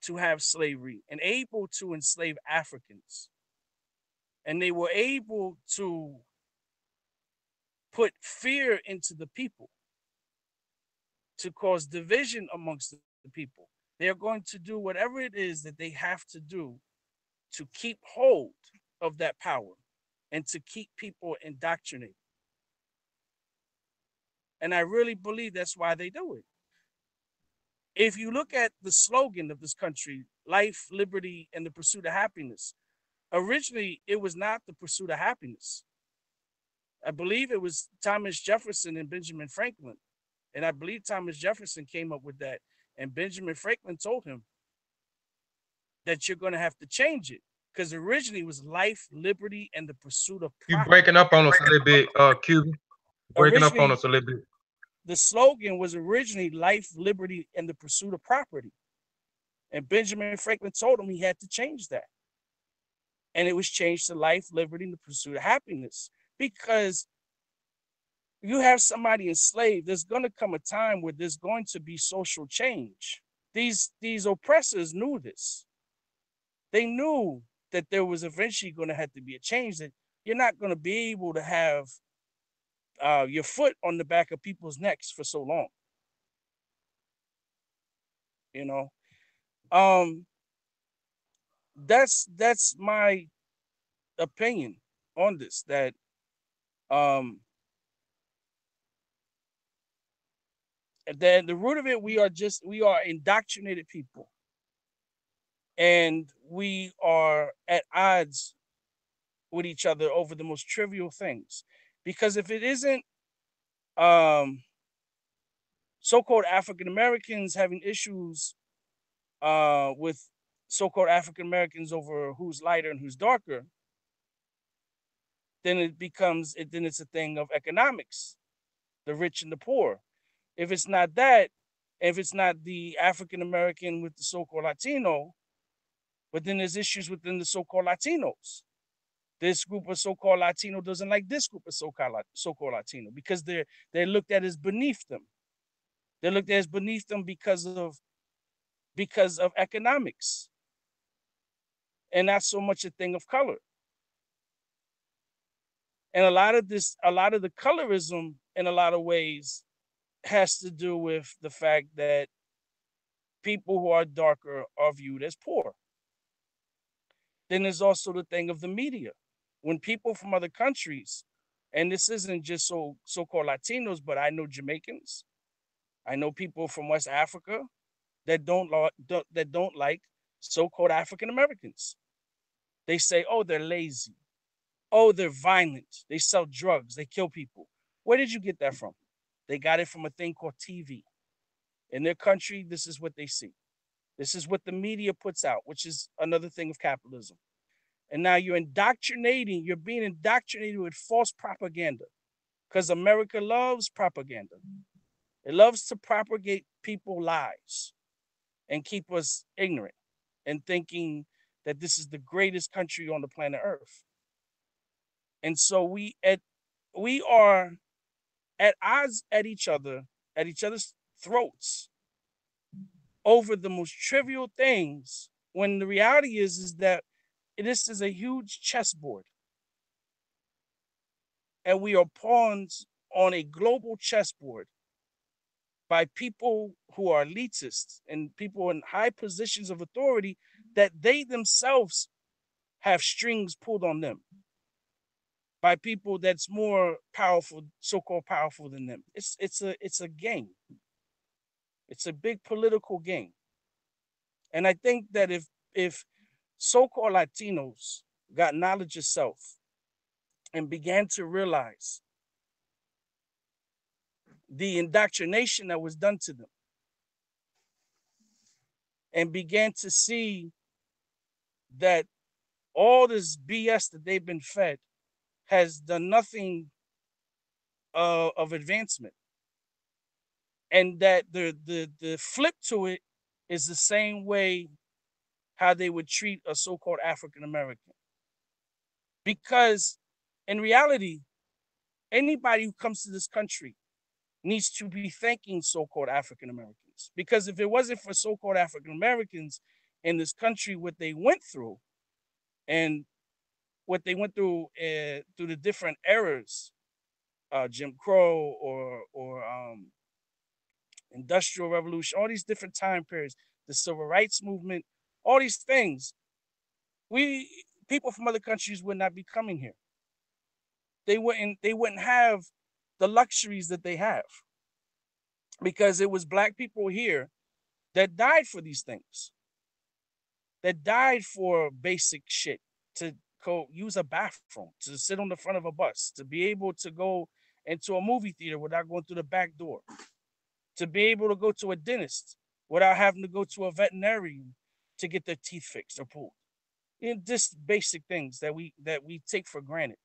to have slavery and able to enslave Africans, and they were able to put fear into the people to cause division amongst the people, they are going to do whatever it is that they have to do to keep hold of that power and to keep people indoctrinated. And I really believe that's why they do it. If you look at the slogan of this country, life, liberty, and the pursuit of happiness, originally it was not the pursuit of happiness. I believe it was Thomas Jefferson and Benjamin Franklin. And I believe Thomas Jefferson came up with that. And Benjamin Franklin told him that you're going to have to change it because originally it was life, liberty, and the pursuit of You property. breaking up on us a little bit, Cuban. Breaking up on Originally, us a little bit. the slogan was originally life, liberty, and the pursuit of property. And Benjamin Franklin told him he had to change that. And it was changed to life, liberty, and the pursuit of happiness. Because you have somebody enslaved, there's going to come a time where there's going to be social change. These oppressors knew this. They knew that there was eventually going to have to be a change, that you're not going to be able to have your foot on the back of people's necks for so long. You know, um, that's my opinion on this. That um, the root of it, we are indoctrinated people, and we are at odds with each other over the most trivial things. Because if it isn't um, so-called African Americans having issues with so-called African Americans over who's lighter and who's darker, then then it's a thing of economics, the rich and the poor. If it's not that, if it's not the African American with the so-called Latino, but then there's issues within the so-called Latinos. This group of so-called Latino doesn't like this group of so-called Latino because they're looked at as beneath them. They're looked at as beneath them because of economics, and not so much a thing of color. And a lot of the colorism in a lot of ways has to do with the fact that people who are darker are viewed as poor. Then there's also the thing of the media. When people from other countries, and this isn't just so-called Latinos, but I know Jamaicans, I know people from West Africa that don't like so-called African Americans. They say, oh, they're lazy. Oh, they're violent. They sell drugs. They kill people. Where did you get that from? They got it from a thing called TV. In their country, this is what they see. This is what the media puts out, which is another thing of capitalism. And now you're being indoctrinated with false propaganda because America loves propaganda. It loves to propagate people lies and keep us ignorant and thinking that this is the greatest country on the planet Earth. And so we are at odds at each other's throats over the most trivial things, when the reality is that this is a huge chessboard. And we are pawns on a global chessboard by people who are elitists and people in high positions of authority that they themselves have strings pulled on them by people that's more powerful, so-called powerful than them. It's a game. It's a big political game. And I think that if so-called Latinos got knowledge of self and began to realize the indoctrination that was done to them and began to see that all this BS that they've been fed has done nothing of advancement, and that the flip to it is the same way how they would treat a so-called African American. Because in reality, anybody who comes to this country needs to be thanking so-called African Americans. Because if it wasn't for so-called African Americans in this country, what they went through, and what they went through the different eras, Jim Crow or Industrial Revolution, all these different time periods, the Civil Rights Movement, all these things, people from other countries would not be coming here. They wouldn't have the luxuries that they have, because it was Black people here that died for these things, that died for basic shit, to go use a bathroom, to sit on the front of a bus, to be able to go into a movie theater without going through the back door, to be able to go to a dentist without having to go to a veterinarian to get their teeth fixed or pulled. Just basic things that we take for granted.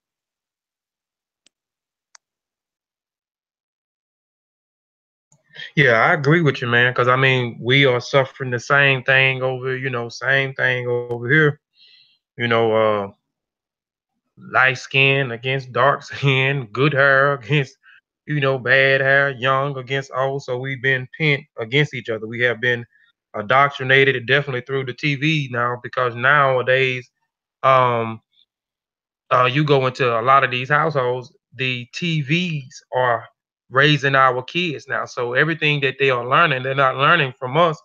Yeah, I agree with you, man. Because I mean, we are suffering the same thing same thing over here. You know, light skin against dark skin, good hair against bad hair, young against old. So we've been pent against each other. We have been indoctrinated, definitely through the TV now, because nowadays, um, you go into a lot of these households, the TVs are raising our kids now. So everything that they are learning, they're not learning from us.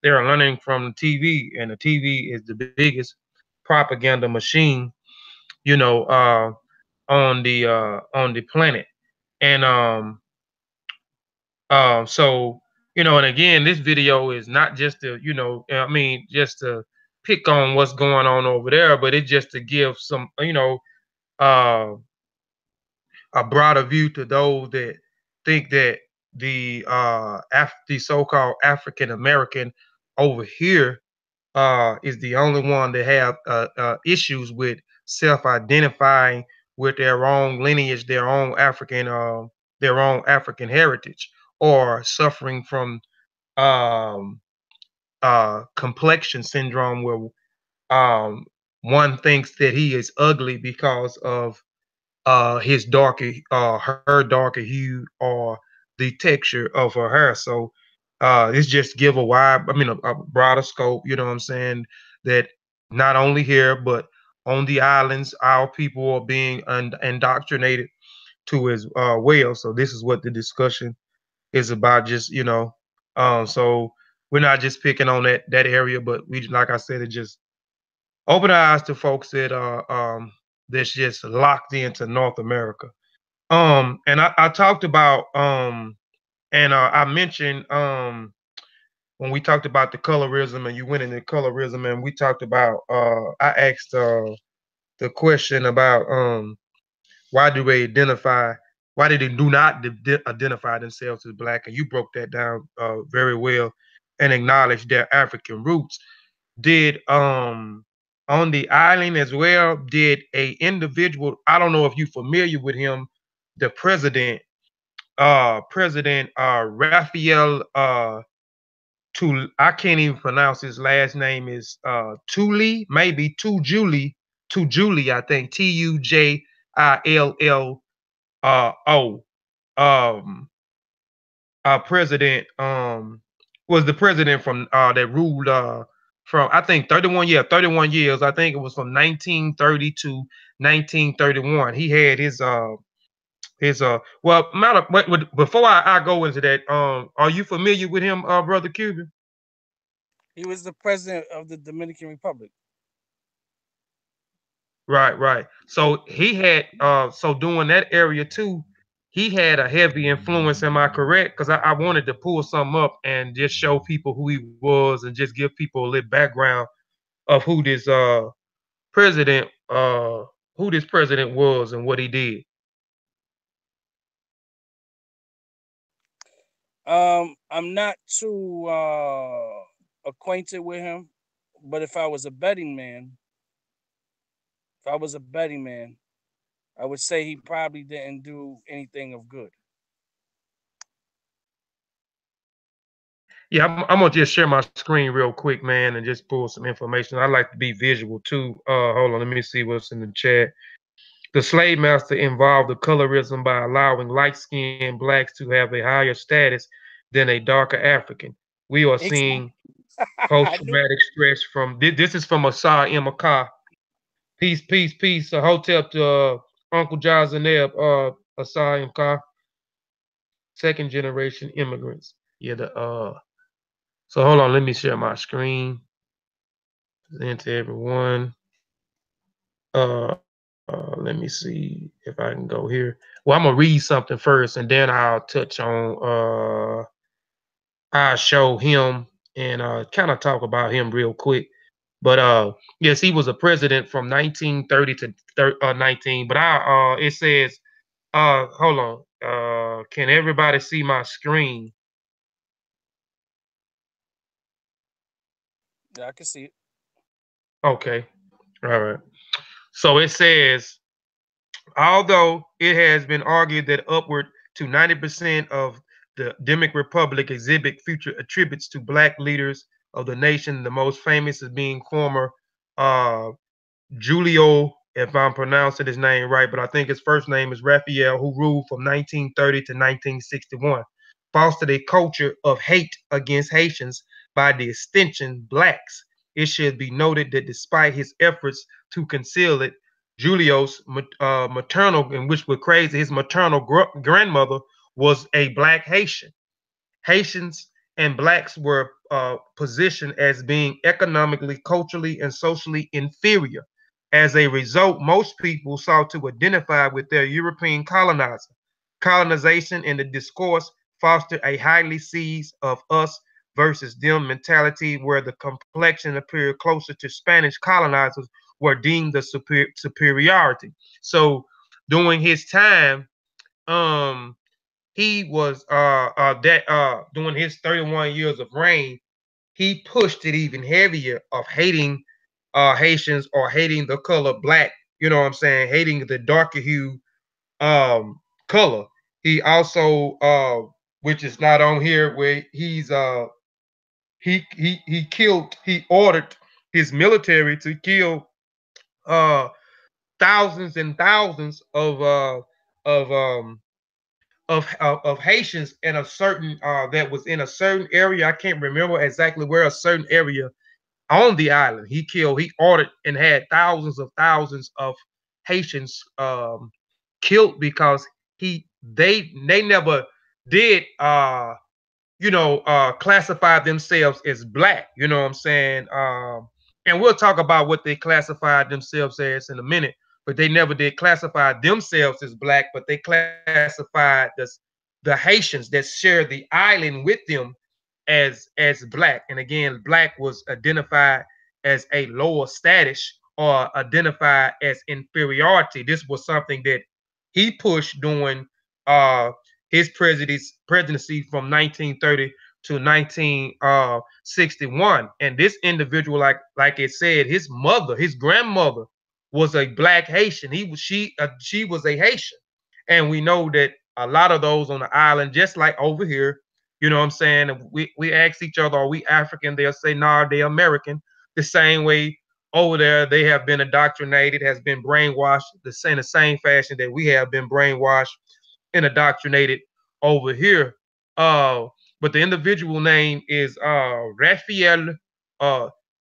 They're learning from the TV, and the TV is the biggest propaganda machine, you know, uh, on the planet. And so and again, this video is not just to just to pick on what's going on over there, but it's just to give some uh a broader view to those that think that the so-called African American over here is the only one that have issues with self-identifying with their own lineage, their own African heritage, or suffering from um, complexion syndrome, where um, one thinks that he is ugly because of his darker, her darker hue, or the texture of her hair. So it's just give a wide, I mean, a broader scope. You know what I'm saying? That not only here, but on the islands, our people are being indoctrinated to as well. So this is what the discussion is about. Just so we're not just picking on that area, but we, like I said, it just open our eyes to folks that that's just locked into North America. And I talked about and I mentioned when we talked about the colorism and you went into colorism and we talked about I asked the question about why do they identify why did they do not identify themselves as black, and you broke that down very well and acknowledged their African roots. Did on the island as well, did a individual, I don't know if you're familiar with him, the president Rafael I can't even pronounce his last name, is Tuli, maybe Tujuli, I think, Tujill um president was the president from that ruled from, I think, 31 years. I think it was from 1930 to 1931. He had his well, matter before I go into that, are you familiar with him, brother Cuban? He was the president of the Dominican Republic. Right, right. So he had so doing that area too, he had a heavy influence. Am I correct? Because I wanted to pull something up and just show people who he was and just give people a little background of president who this president was and what he did. I'm not too acquainted with him, but if I was a betting man, I would say he probably didn't do anything of good. Yeah, I'm gonna just share my screen real quick, man, and just pull some information. I like to be visual too. Hold on, let me see what's in the chat. The slave master involved the colorism by allowing light-skinned blacks to have a higher status than a darker African. We are Exactly. seeing I knew. post-traumatic stress from this is from Asar M. Akar. Peace, peace, peace. A hotel to Uncle Jazaneb, Asar M. Akar, second generation immigrants. Yeah, the so hold on, let me share my screen. Present to everyone. Let me see if I can go here. Well, I'm gonna read something first, and then I'll touch on. I'll show him and kind of talk about him real quick. But yes, he was a president from 1930 to 19. But it says, hold on. Can everybody see my screen? Yeah, I can see it. Okay, all right. So it says, although it has been argued that upward to 90% of the Democratic Republic exhibit future attributes to black leaders of the nation, the most famous as being former uh, Julio, if I'm pronouncing his name right, but I think his first name is Rafael, who ruled from 1930 to 1961, fostered a culture of hate against Haitians, by the extension, blacks. It should be noted that despite his efforts to conceal it, Julio's maternal, and which was crazy, his maternal grandmother was a black Haitian. Haitians and blacks were positioned as being economically, culturally, and socially inferior. As a result, most people sought to identify with their European colonizer. Colonization and the discourse fostered a highly seized of us versus them mentality, where the complexion appeared closer to Spanish colonizers were deemed the superiority. So during his time, um, he was that during his 31 years of reign, he pushed it even heavier of hating Haitians or hating the color black you know what I'm saying, hating the darker hue color. He also which is not on here, where he ordered his military to kill uh thousands and thousands of um of Haitians in a certain that was in a certain area. I can't remember exactly where, a certain area on the island. He ordered and had thousands of Haitians killed because they never did classify themselves as black. You know what I'm saying? And we'll talk about what they classified themselves as in a minute. But they never did classify themselves as black, but they classified the Haitians that shared the island with them as black. And again, black was identified as a lower status or identified as inferiority. This was something that he pushed during uh, his presidency from 1930 to 1961. And this individual, like it said, his grandmother was a black Haitian. She was a Haitian, and we know that a lot of those on the island, just like over here, you know what I'm saying? We ask each other, are we African? They'll say, nah, they're American. The same way over there, they have been indoctrinated, has been brainwashed in the same fashion that we have been brainwashed and indoctrinated over here. Uh, but the individual name is Rafael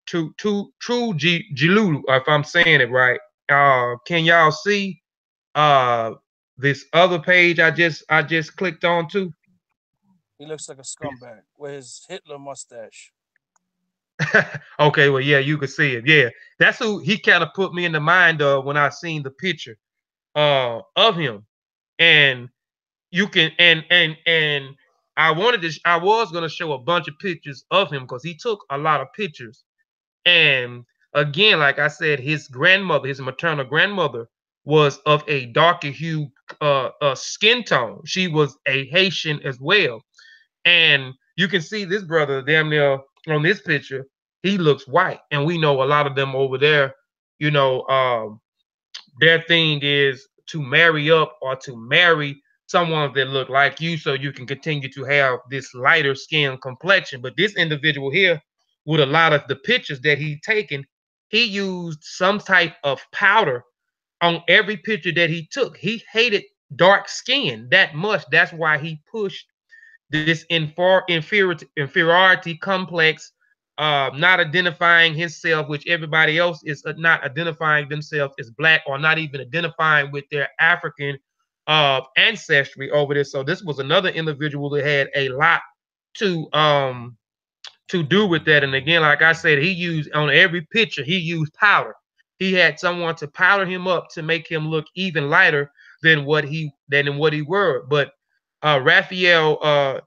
Trujillo, if I'm saying it right. Can y'all see uh this other page I just clicked on to? He looks like a scumbag with his Hitler mustache. Okay, well, yeah, you can see it. Yeah, that's who he kind of put me in the mind of when I seen the picture of him. And you can and I was gonna show a bunch of pictures of him because he took a lot of pictures. And again, like I said, his grandmother, his maternal grandmother, was of a darker hue skin tone. She was a Haitian as well. And you can see this brother damn near on this picture, he looks white. And we know a lot of them over there, you know, their thing is to marry up or to marry someone that look like you so you can continue to have this lighter skin complexion. But this individual here, with a lot of the pictures that he taken, he used some type of powder on every picture that he took. He hated dark skin that much. That's why he pushed this inferiority complex, not identifying himself, which everybody else is not identifying themselves as black or not even identifying with their African ancestry over this. So this was another individual that had a lot to um to do with that. And again, like I said, he used on every picture, he used powder. He had someone to powder him up to make him look even lighter than what he were. But Rafael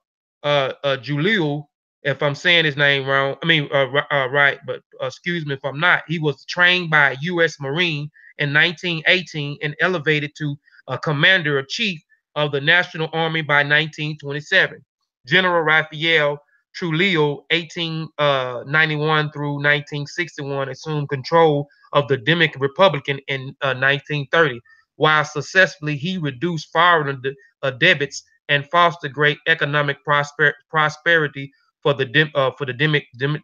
Julio, if I'm saying his name wrong, I mean right, but excuse me if I'm not. He was trained by a U.S. Marine in 1918 and elevated to a commander in chief of the National Army by 1927. General Rafael Trujillo, 1891 through 1961, assumed control of the Dominican Republic in 1930. While successfully, he reduced foreign debits and fostered great economic prosperity for the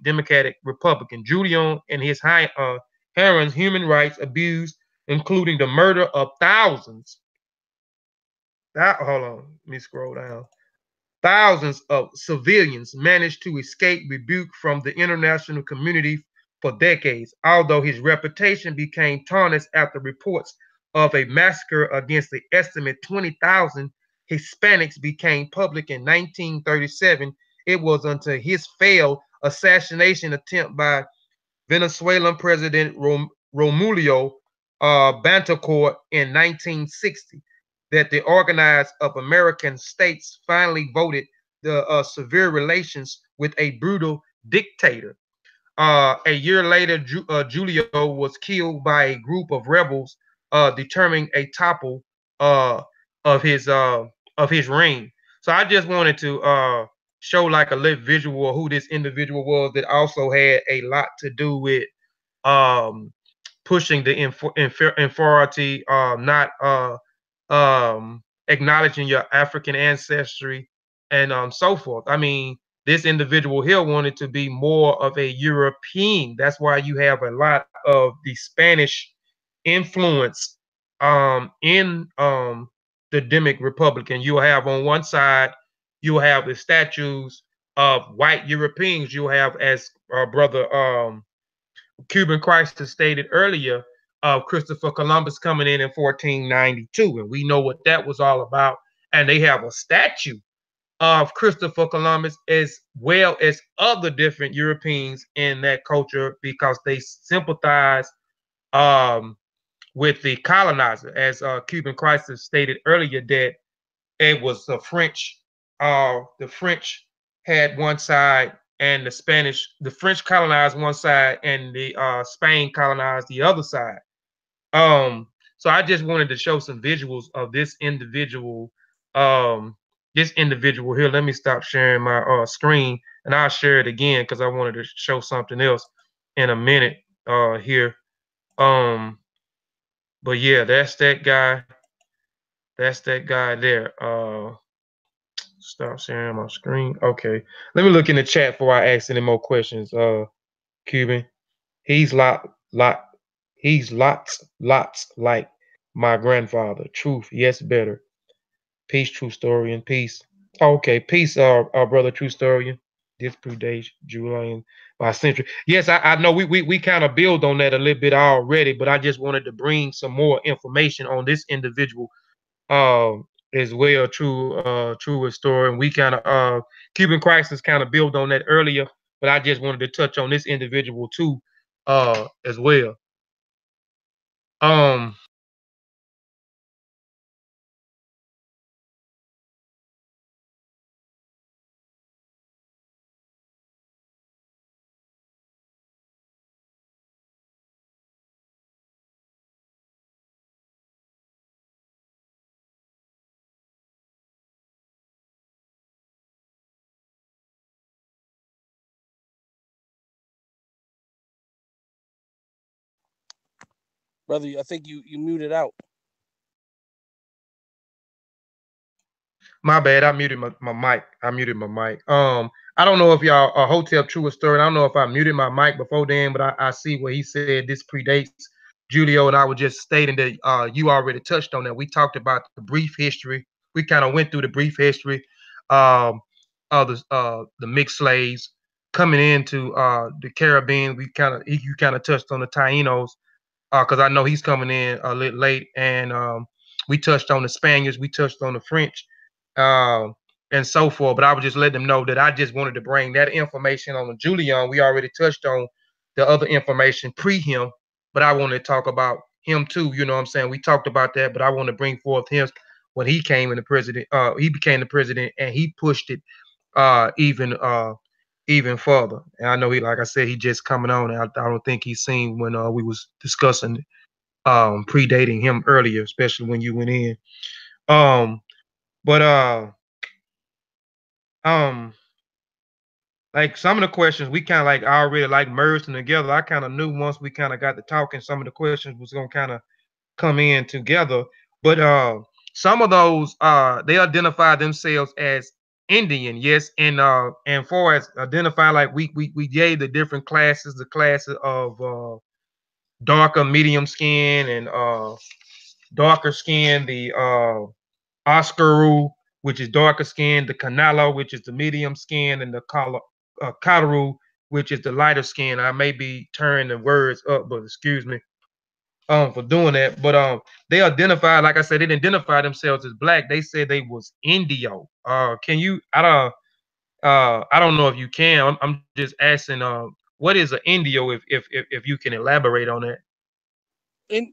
Democratic Republican. Julian and his Heron's human rights abuse, including the murder of thousands. Hold on, let me scroll down. Thousands of civilians managed to escape rebuke from the international community for decades, although his reputation became tarnished after reports of a massacre against the estimate 20,000 Hispanics became public in 1937. It was until his failed assassination attempt by Venezuelan President Romulo Bantercourt in 1960 that the organized of American states finally voted the severe relations with a brutal dictator. A year later, Julio was killed by a group of rebels, determining a topple uh, of his uh, of his reign. So I just wanted to show like a little visual of who this individual was that also had a lot to do with um, pushing the inferiority, not acknowledging your African ancestry, and so forth. I mean, this individual here wanted to be more of a European. That's why you have a lot of the Spanish influence in the Democratic Republic. And you'll have on one side, you'll have the statues of white Europeans. You'll have, as brother Cuban Crisis stated earlier, of Christopher Columbus coming in 1492, and we know what that was all about. And they have a statue of Christopher Columbus as well as other different Europeans in that culture because they sympathize um, with the colonizer, as Cuban Crisis stated earlier, that it was the French. The French had one side, and the French colonized one side, and the Spain colonized the other side. Um, so I just wanted to show some visuals of um, this individual here. Let me stop sharing my screen, and I'll share it again because I wanted to show something else in a minute here. Um, but yeah, that's that guy. That's that guy there. Stop sharing my screen. Okay. Let me look in the chat before I ask any more questions. Cuban. He's lot he's lots like my grandfather. Truth, yes, better. Peace, true story, and peace. Okay, peace, brother, true story. This predates Julian by a century. Yes, I know we kind of build on that a little bit already, but I just wanted to bring some more information on this individual as well. True story. And we kind of Cuban crisis kind of built on that earlier, but I just wanted to touch on this individual too, as well. Um, Brother, I think you muted out. My bad. I muted my mic. I muted my mic. I don't know if y'all Hotel True Story. I don't know if I muted my mic before then, but I see what he said. This predates Julio, and I was just stating that you already touched on that. We talked about the brief history. We kind of went through the brief history um, of the mixed slaves coming into the Caribbean. You kind of touched on the Tainos because I know he's coming in a little late, and we touched on the Spaniards, we touched on the French, um, and so forth. But I would just let them know that I just wanted to bring that information on the Julian. We already touched on the other information pre him, but I wanted to talk about him too. You know what I'm saying? We talked about that, but I want to bring forth him when he came in the president. He became the president, and he pushed it even further. And I know he, like I said, he just coming on. And I don't think he's seen when we was discussing predating him earlier, especially when you went in. Um, but um, like some of the questions we kind of like already like merged them together. I kind of knew once we kind of got to talking, some of the questions was gonna kind of come in together. But some of those they identify themselves as Indian, yes, and for as identify like we gave the different classes, the classes of darker, medium skin, and darker skin, the Oscaru, which is darker skin, the Canalo, which is the medium skin, and the Kataru, which is the lighter skin. I may be turning the words up, but excuse me for doing that. But they identified, like I said, they didn't identify themselves as black. They said they was Indio. Can you I don't know if you can. I'm just asking what is an Indio if you can elaborate on that.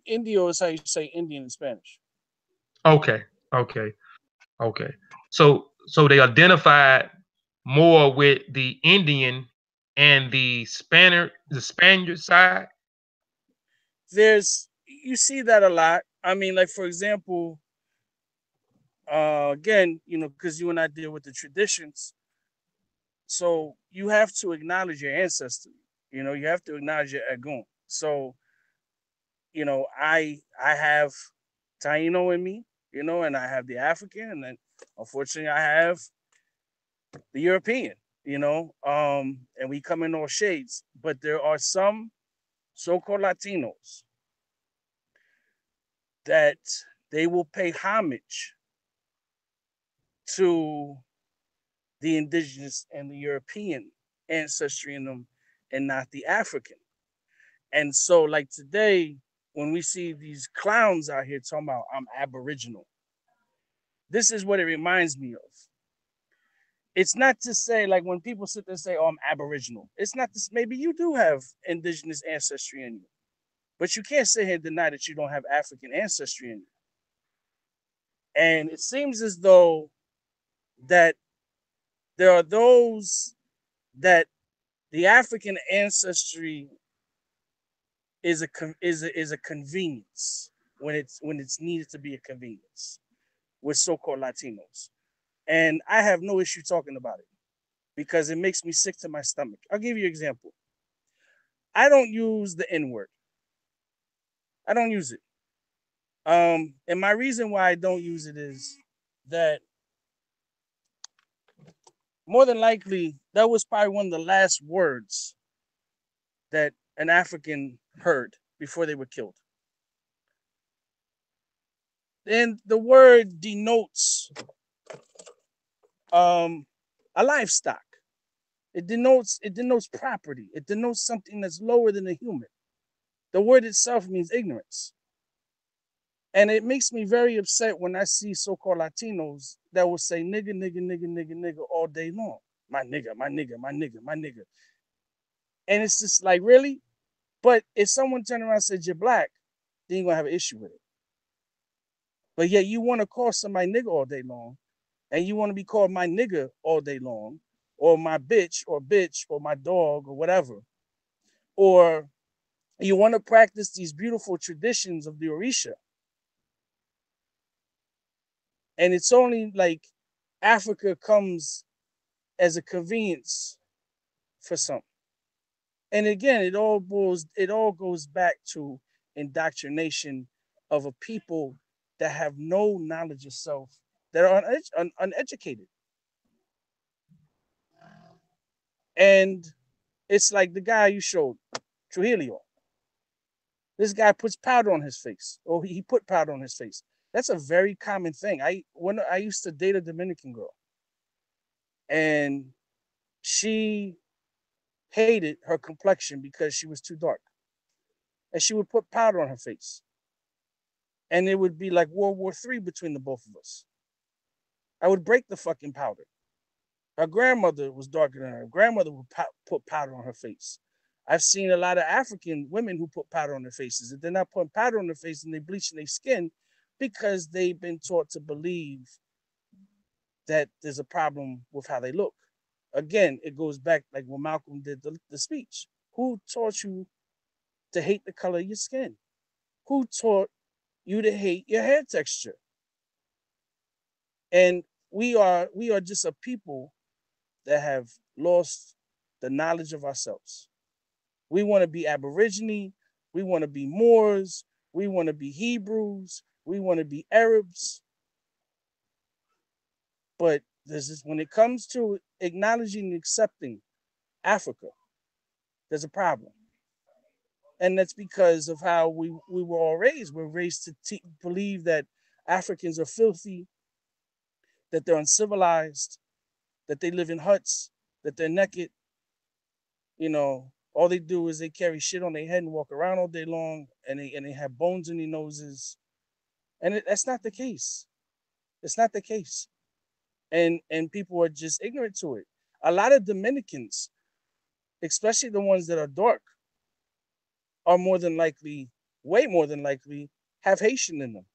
Indio is how you say Indian in Spanish. Okay. Okay. Okay. So they identified more with the Indian and the Spaniard side. You see that a lot. I mean, like for example, again, because you and I deal with the traditions, so you have to acknowledge your ancestry. You have to acknowledge your agun. So I have Taino in me, and I have the African, and then unfortunately I have the European, and we come in all shades. But there are some so-called Latinos that they will pay homage to the indigenous and the European ancestry in them and not the African. And so, like today, when we see these clowns out here talking about I'm Aboriginal, this is what it reminds me of. It's not to say, like, when people sit there and say, oh, I'm Aboriginal, it's not this. Maybe you do have indigenous ancestry in you, but you can't sit here and deny that you don't have African ancestry in you. And it seems as though that there are those that the African ancestry is a convenience when it's needed to be a convenience with so-called Latinos. And I have no issue talking about it because it makes me sick to my stomach. I'll give you an example. I don't use the N-word. I don't use it. And my reason why I don't use it is that more than likely that was probably one of the last words that an African heard before they were killed. And the word denotes a livestock. It denotes property. It denotes something that's lower than a human. The word itself means ignorance. And it makes me very upset when I see so-called Latinos that will say nigga, nigga, nigga, nigga, nigga all day long. My nigga, my nigga, my nigga, my nigga. And it's just like, really? But if someone turned around and said you're black, then you're gonna have an issue with it. But yet you want to call somebody nigga all day long, and you want to be called my nigga all day long, or my bitch, or my dog, or whatever. Or you want to practice these beautiful traditions of the Orisha. And it's only like Africa comes as a convenience for some. And again, it all goes back to indoctrination of a people that have no knowledge of self, that are uneducated. And it's like the guy you showed, Trujillo. This guy puts powder on his face, or he put powder on his face. That's a very common thing. When I used to date a Dominican girl, and she hated her complexion because she was too dark, and she would put powder on her face, and it would be like World War III between the both of us. I would break the fucking powder. Her grandmother was darker than her. Her grandmother would put powder on her face. I've seen a lot of African women who put powder on their faces. If they're not putting powder on their face and they bleaching their skin because they've been taught to believe that there's a problem with how they look. Again, it goes back like when Malcolm did the speech. Who taught you to hate the color of your skin? Who taught you to hate your hair texture? And we are just a people that have lost the knowledge of ourselves. We want to be Aborigine, we want to be Moors, we want to be Hebrews, we want to be Arabs. But when it comes to acknowledging and accepting Africa, there's a problem. And that's because of how we were all raised. We're raised to believe that Africans are filthy, that they're uncivilized, that they live in huts, that they're naked. All they do is they carry shit on their head and walk around all day long, and they have bones in their noses. And that's not the case. It's not the case. And people are just ignorant to it. A lot of Dominicans, especially the ones that are dark, are more than likely, way more than likely, have Haitian in them.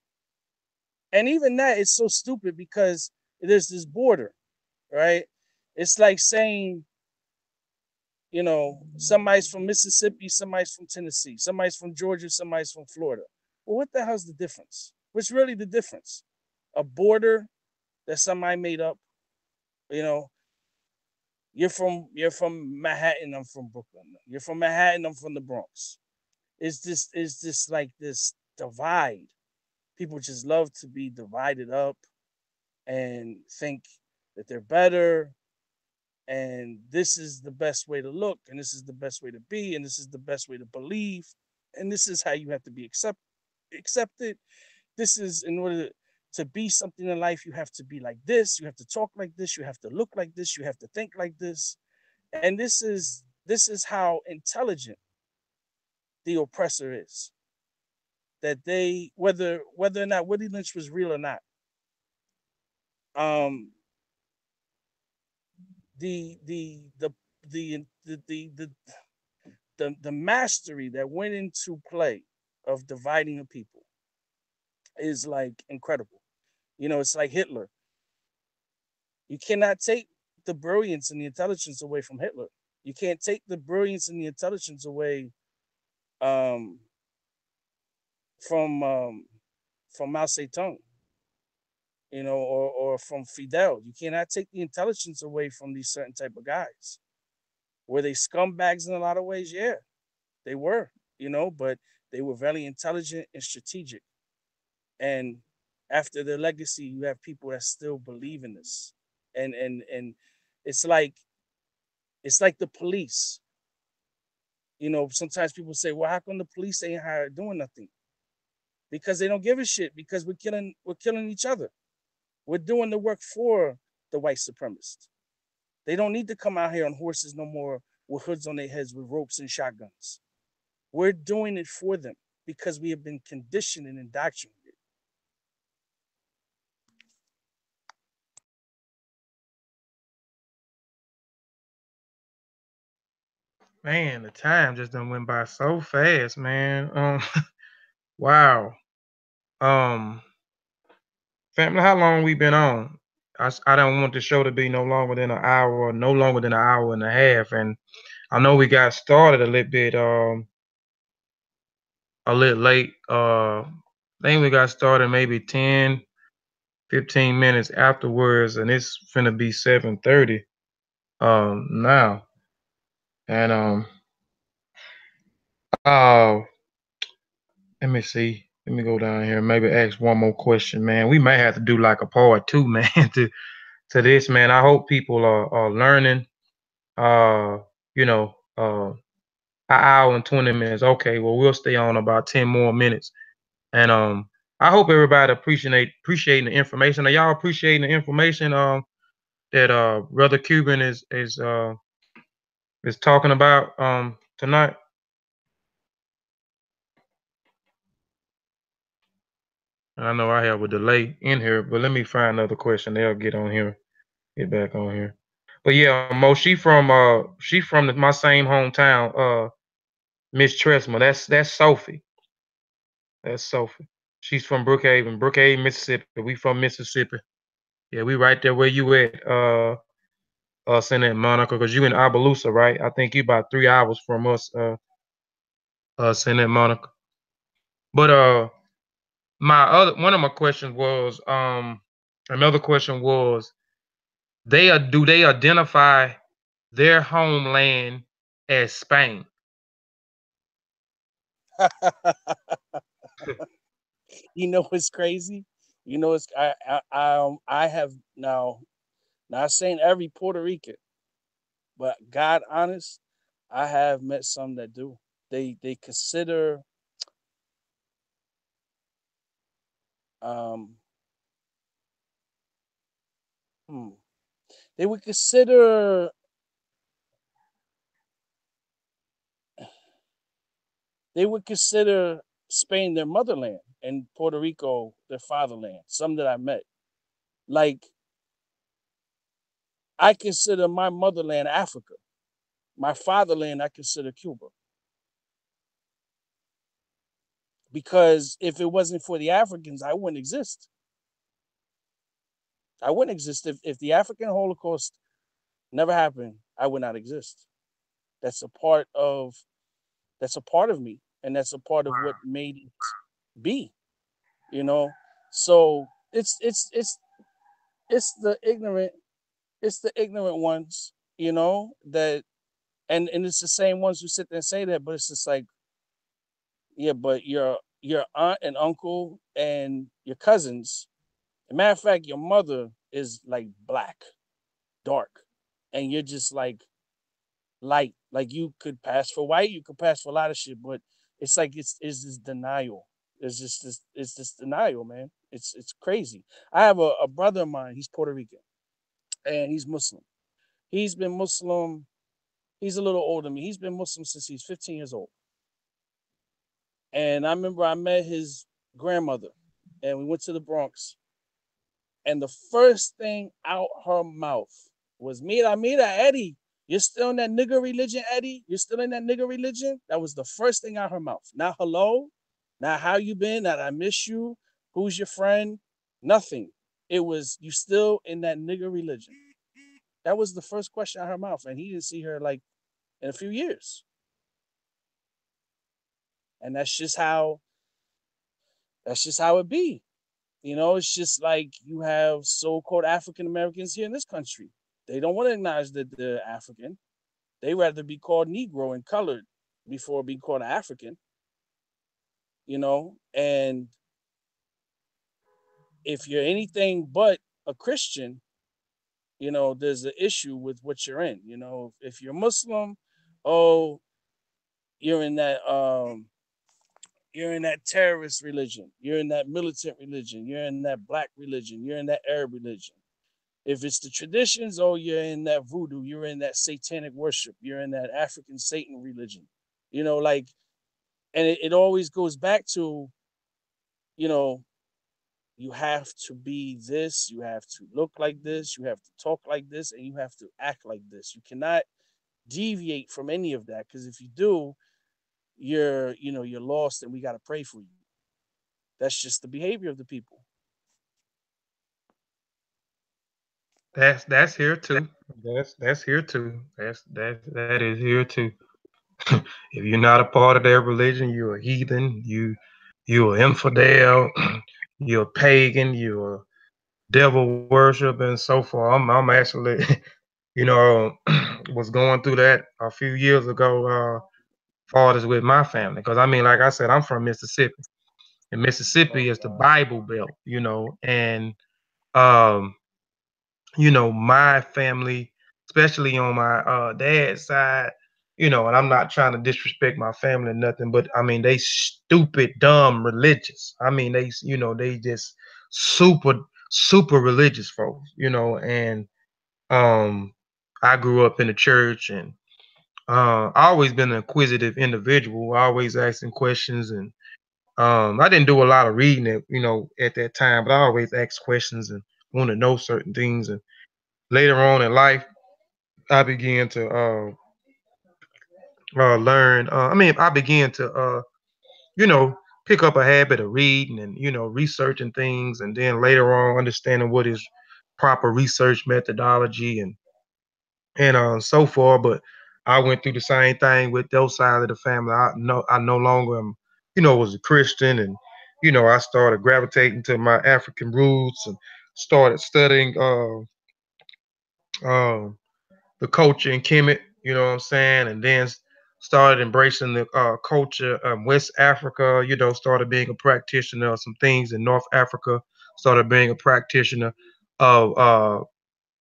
And even that is so stupid because there's this border, right? It's like saying, somebody's from Mississippi, somebody's from Tennessee, somebody's from Georgia, somebody's from Florida. Well, what the hell's the difference? What's really the difference? A border that somebody made up. You know, you're from Manhattan, I'm from Brooklyn. You're from Manhattan, I'm from the Bronx. is this like this divide. People just love to be divided up and think that they're better, and this is the best way to look, and this is the best way to be, and this is the best way to believe, and this is how you have to be accepted. This is in order to be something in life, you have to be like this, you have to talk like this, you have to look like this, you have to think like this. And this is how intelligent the oppressor is. That they, whether or not Willie Lynch was real or not, um the the the the mastery that went into play of dividing the people is like incredible. It's like Hitler. You cannot take the brilliance and the intelligence away from Hitler. You can't take the brilliance and the intelligence away um, from Mao Zedong, or from Fidel. You cannot take the intelligence away from these certain type of guys. Were they scumbags in a lot of ways? Yeah, they were. But they were very intelligent and strategic. And after their legacy, you have people that still believe in this. And it's like the police. Sometimes people say, "Well, how come the police ain't hired doing nothing?" Because they don't give a shit. Because we're killing each other. We're doing the work for the white supremacists. They don't need to come out here on horses no more with hoods on their heads with ropes and shotguns. We're doing it for them because we have been conditioned and indoctrinated. Man, the time just done went by so fast, man. Wow. Um, Family, how long we been on? I don't want the show to be no longer than an hour or no longer than an hour and a half. And I know we got started a little late. I think we got started maybe 10, 15 minutes afterwards, and it's finna be 7:30 now. And uh let me see. Let me go down here. Maybe ask one more question, man. We may have to do like a part two, man, to this, man. I hope people are learning. Uh, you know, an hour and 20 minutes. Okay, well we'll stay on about 10 more minutes. And I hope everybody appreciating the information. Are y'all appreciating the information that Brother Cuban is talking about tonight? I know I have a delay in here, but let me find another question. They'll get back on here. But yeah, Mo, she from my same hometown, Miss Tresma. That's Sophie. That's Sophie. She's from Brookhaven, Mississippi. We from Mississippi. Yeah, we right there where you at, us in Monica, because you in Abaloosa, right? I think you about 3 hours from us in Monica. But my other one of my questions was another question was do they identify their homeland as Spain? What's crazy? It's I have now, not saying every Puerto Rican, but God honest, I have met some that do. They consider um hmm, they would consider they would consider Spain their motherland and Puerto Rico their fatherland. Some that I met. Like, I consider my motherland Africa. My fatherland I consider Cuba. Because if it wasn't for the Africans, I wouldn't exist. I wouldn't exist if the African Holocaust never happened. I would not exist. That's a part of that's a part of me, and that's a part of what made it be. You know, so it's the ignorant, ones. That, and it's the same ones who sit there and say that, but it's just like, Yeah, but your aunt and uncle and your cousins. As a matter of fact, your mother is like black, dark, and you're just like light. Like you could pass for white, you could pass for a lot of shit, but it's like it's this denial. It's this denial, man. It's crazy. I have a brother of mine. He's Puerto Rican and he's Muslim. He's been Muslim. He's a little older than me. He's been Muslim since he's 15 years old. And I remember I met his grandmother, and we went to the Bronx. And the first thing out her mouth was "Mira, mira, Eddie. You're still in that nigger religion, Eddie. You're still in that nigger religion." That was the first thing out her mouth. Not hello, not how you been, not I miss you. Who's your friend? Nothing. It was you still in that nigger religion. That was the first question out of her mouth, and he didn't see her like in a few years. And that's just how it be. You know, it's just like you have so-called African Americans here in this country. They don't want to acknowledge that they're African. They rather be called Negro and colored before being called African. You know, and if you're anything but a Christian, you know, there's an issue with what you're in. You know, if you're Muslim, oh, you're in that you're in that terrorist religion, you're in that militant religion, you're in that black religion, you're in that Arab religion. If it's the traditions, oh, you're in that voodoo, you're in that satanic worship, you're in that African Satan religion. You know, like, and it always goes back to, you know, you have to be this, you have to look like this, you have to talk like this, and you have to act like this. You cannot deviate from any of that because if you do, you're lost, and we got to pray for you. That's just the behavior of the people. That's here too. That's here too. That is here too. If you're not a part of their religion, you're a heathen. You're an infidel. You're a pagan. You're a devil worship and so forth. I'm actually, was going through that a few years ago. Far as with my family, because I mean, like I said, I'm from Mississippi, and Oh Mississippi is the God. Bible Belt, and um, my family, especially on my dad's side, and I'm not trying to disrespect my family or nothing, but I mean, they stupid, dumb, religious. I mean, they just super, super religious folks, and um, I grew up in the church, and I always been an inquisitive individual, always asking questions, and I didn't do a lot of reading at that time, but I always asked questions and want to know certain things. And later on in life, I began to learn. I mean, I began to you know pick up a habit of reading and researching things, and then later on understanding what is proper research methodology and so forth. But I went through the same thing with those sides of the family. I no longer am, was a Christian, and I started gravitating to my African roots and started studying um the culture in Kemet, you know what I'm saying, and then started embracing the culture West Africa, started being a practitioner of some things in North Africa, started being a practitioner of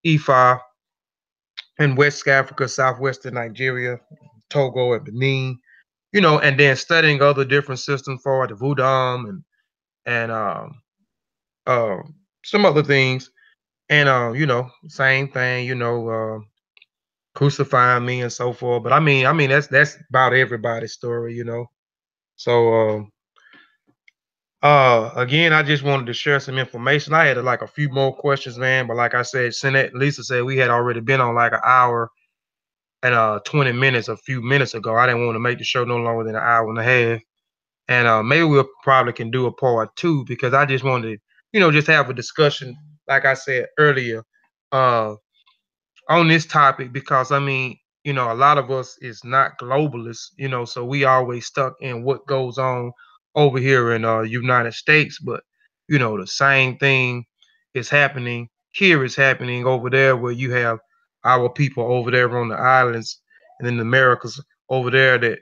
Ifa in West Africa, Southwestern Nigeria, Togo, and Benin, and then studying other different systems for the Voodoo and uh, some other things. And same thing, crucifying me and so forth. But I mean that's about everybody's story, So again, I just wanted to share some information. I had like a few more questions, man, but like I said, Sinette Lisa said we had already been on like an hour and 20 minutes a few minutes ago. I didn't want to make the show no longer than an hour and a half. And maybe we'll probably can do a part two because I just wanted to, just have a discussion, like I said earlier, uh, on this topic because I mean, a lot of us is not globalists, so we always stuck in what goes on over here in United States, but the same thing is happening here is happening over there where you have our people over there on the islands and in the Americas over there that,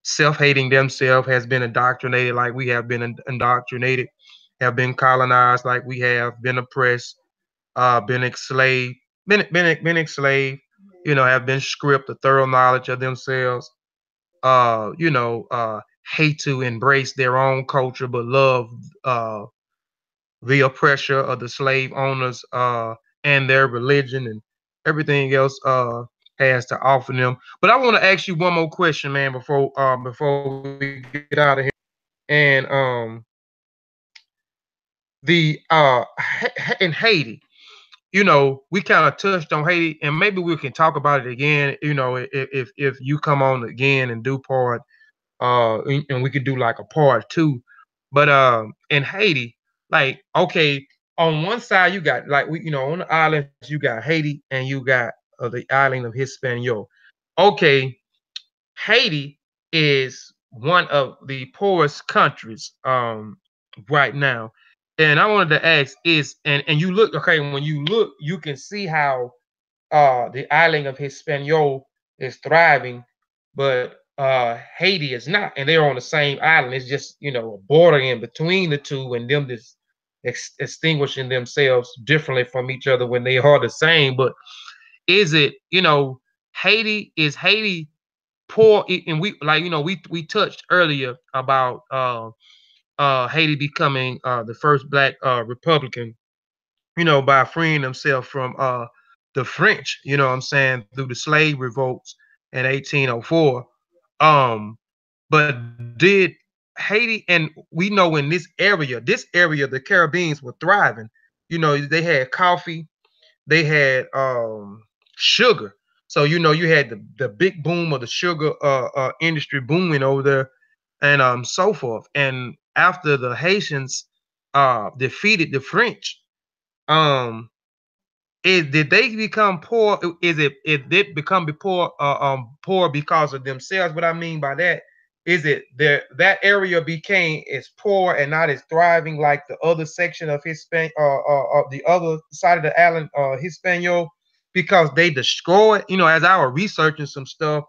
self-hating themselves, has been indoctrinated like we have been indoctrinated, have been colonized like we have been oppressed, been enslaved, been enslaved, have been stripped of thorough knowledge of themselves, hate to embrace their own culture but love uh, the oppressor of the slave owners and their religion and everything else has to offer them. But I want to ask you one more question, man, before we get out of here. And in Haiti, we kind of touched on Haiti, and maybe we can talk about it again. If you come on again and do part, and we could do like a part two. But in Haiti, like, okay, on one side you got like on the islands you got Haiti and you got the island of Hispaniola. Okay, Haiti is one of the poorest countries right now. And I wanted to ask is and you look, okay, when you look, you can see how the island of Hispaniola is thriving, but Haiti is not, and they're on the same island. It's just a border in between the two, and them just extinguishing themselves differently from each other when they are the same. But is it Haiti, is Haiti poor? And we, like, we touched earlier about Haiti becoming the first black republican, by freeing themselves from the French, what I'm saying, through the slave revolts in 1804. Um, but did Haiti, and we know in this area, the Caribbeans were thriving. They had coffee, they had sugar. So you had the big boom of the sugar industry booming over there, and so forth. And after the Haitians defeated the French, um did they become poor? Is it did become poor because of themselves? What I mean by that is that area became as poor and not as thriving like the other section of the other side of the island, Hispaniola, because they destroyed. As I was researching some stuff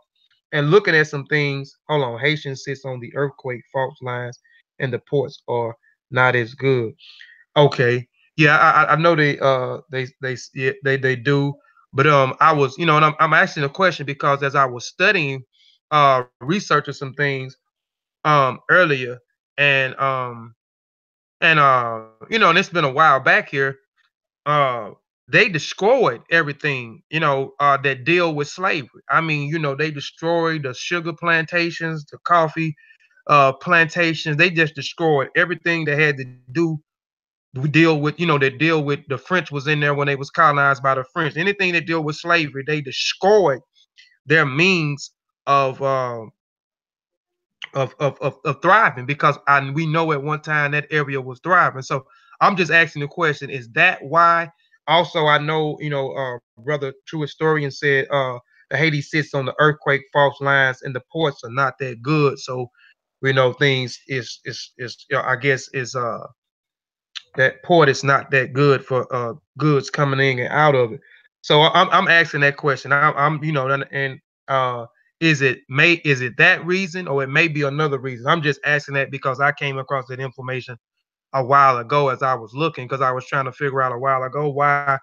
and looking at some things. Hold on, Haitian sits on the earthquake fault lines, and the ports are not as good. Okay. Yeah, I know they do. But I was, and I'm asking a question because as I was studying researching some things earlier, and and it's been a while back here, uh they destroyed everything, that deal with slavery. I mean, they destroyed the sugar plantations, the coffee plantations. They just destroyed everything that had to do deal with, that deal with the French was in there when they was colonized by the French. Anything that deal with slavery, they destroyed their means of of thriving, because we know at one time that area was thriving. So I'm just asking the question: is that why? Also, I know, brother true historian said the Haiti sits on the earthquake fault lines and the ports are not that good. So we know things is I guess is that port is not that good for goods coming in and out of it. So I'm asking that question. I'm and is it that reason, or it may be another reason? I'm just asking that because I came across that information a while ago as I was looking, because I was trying to figure out a while ago why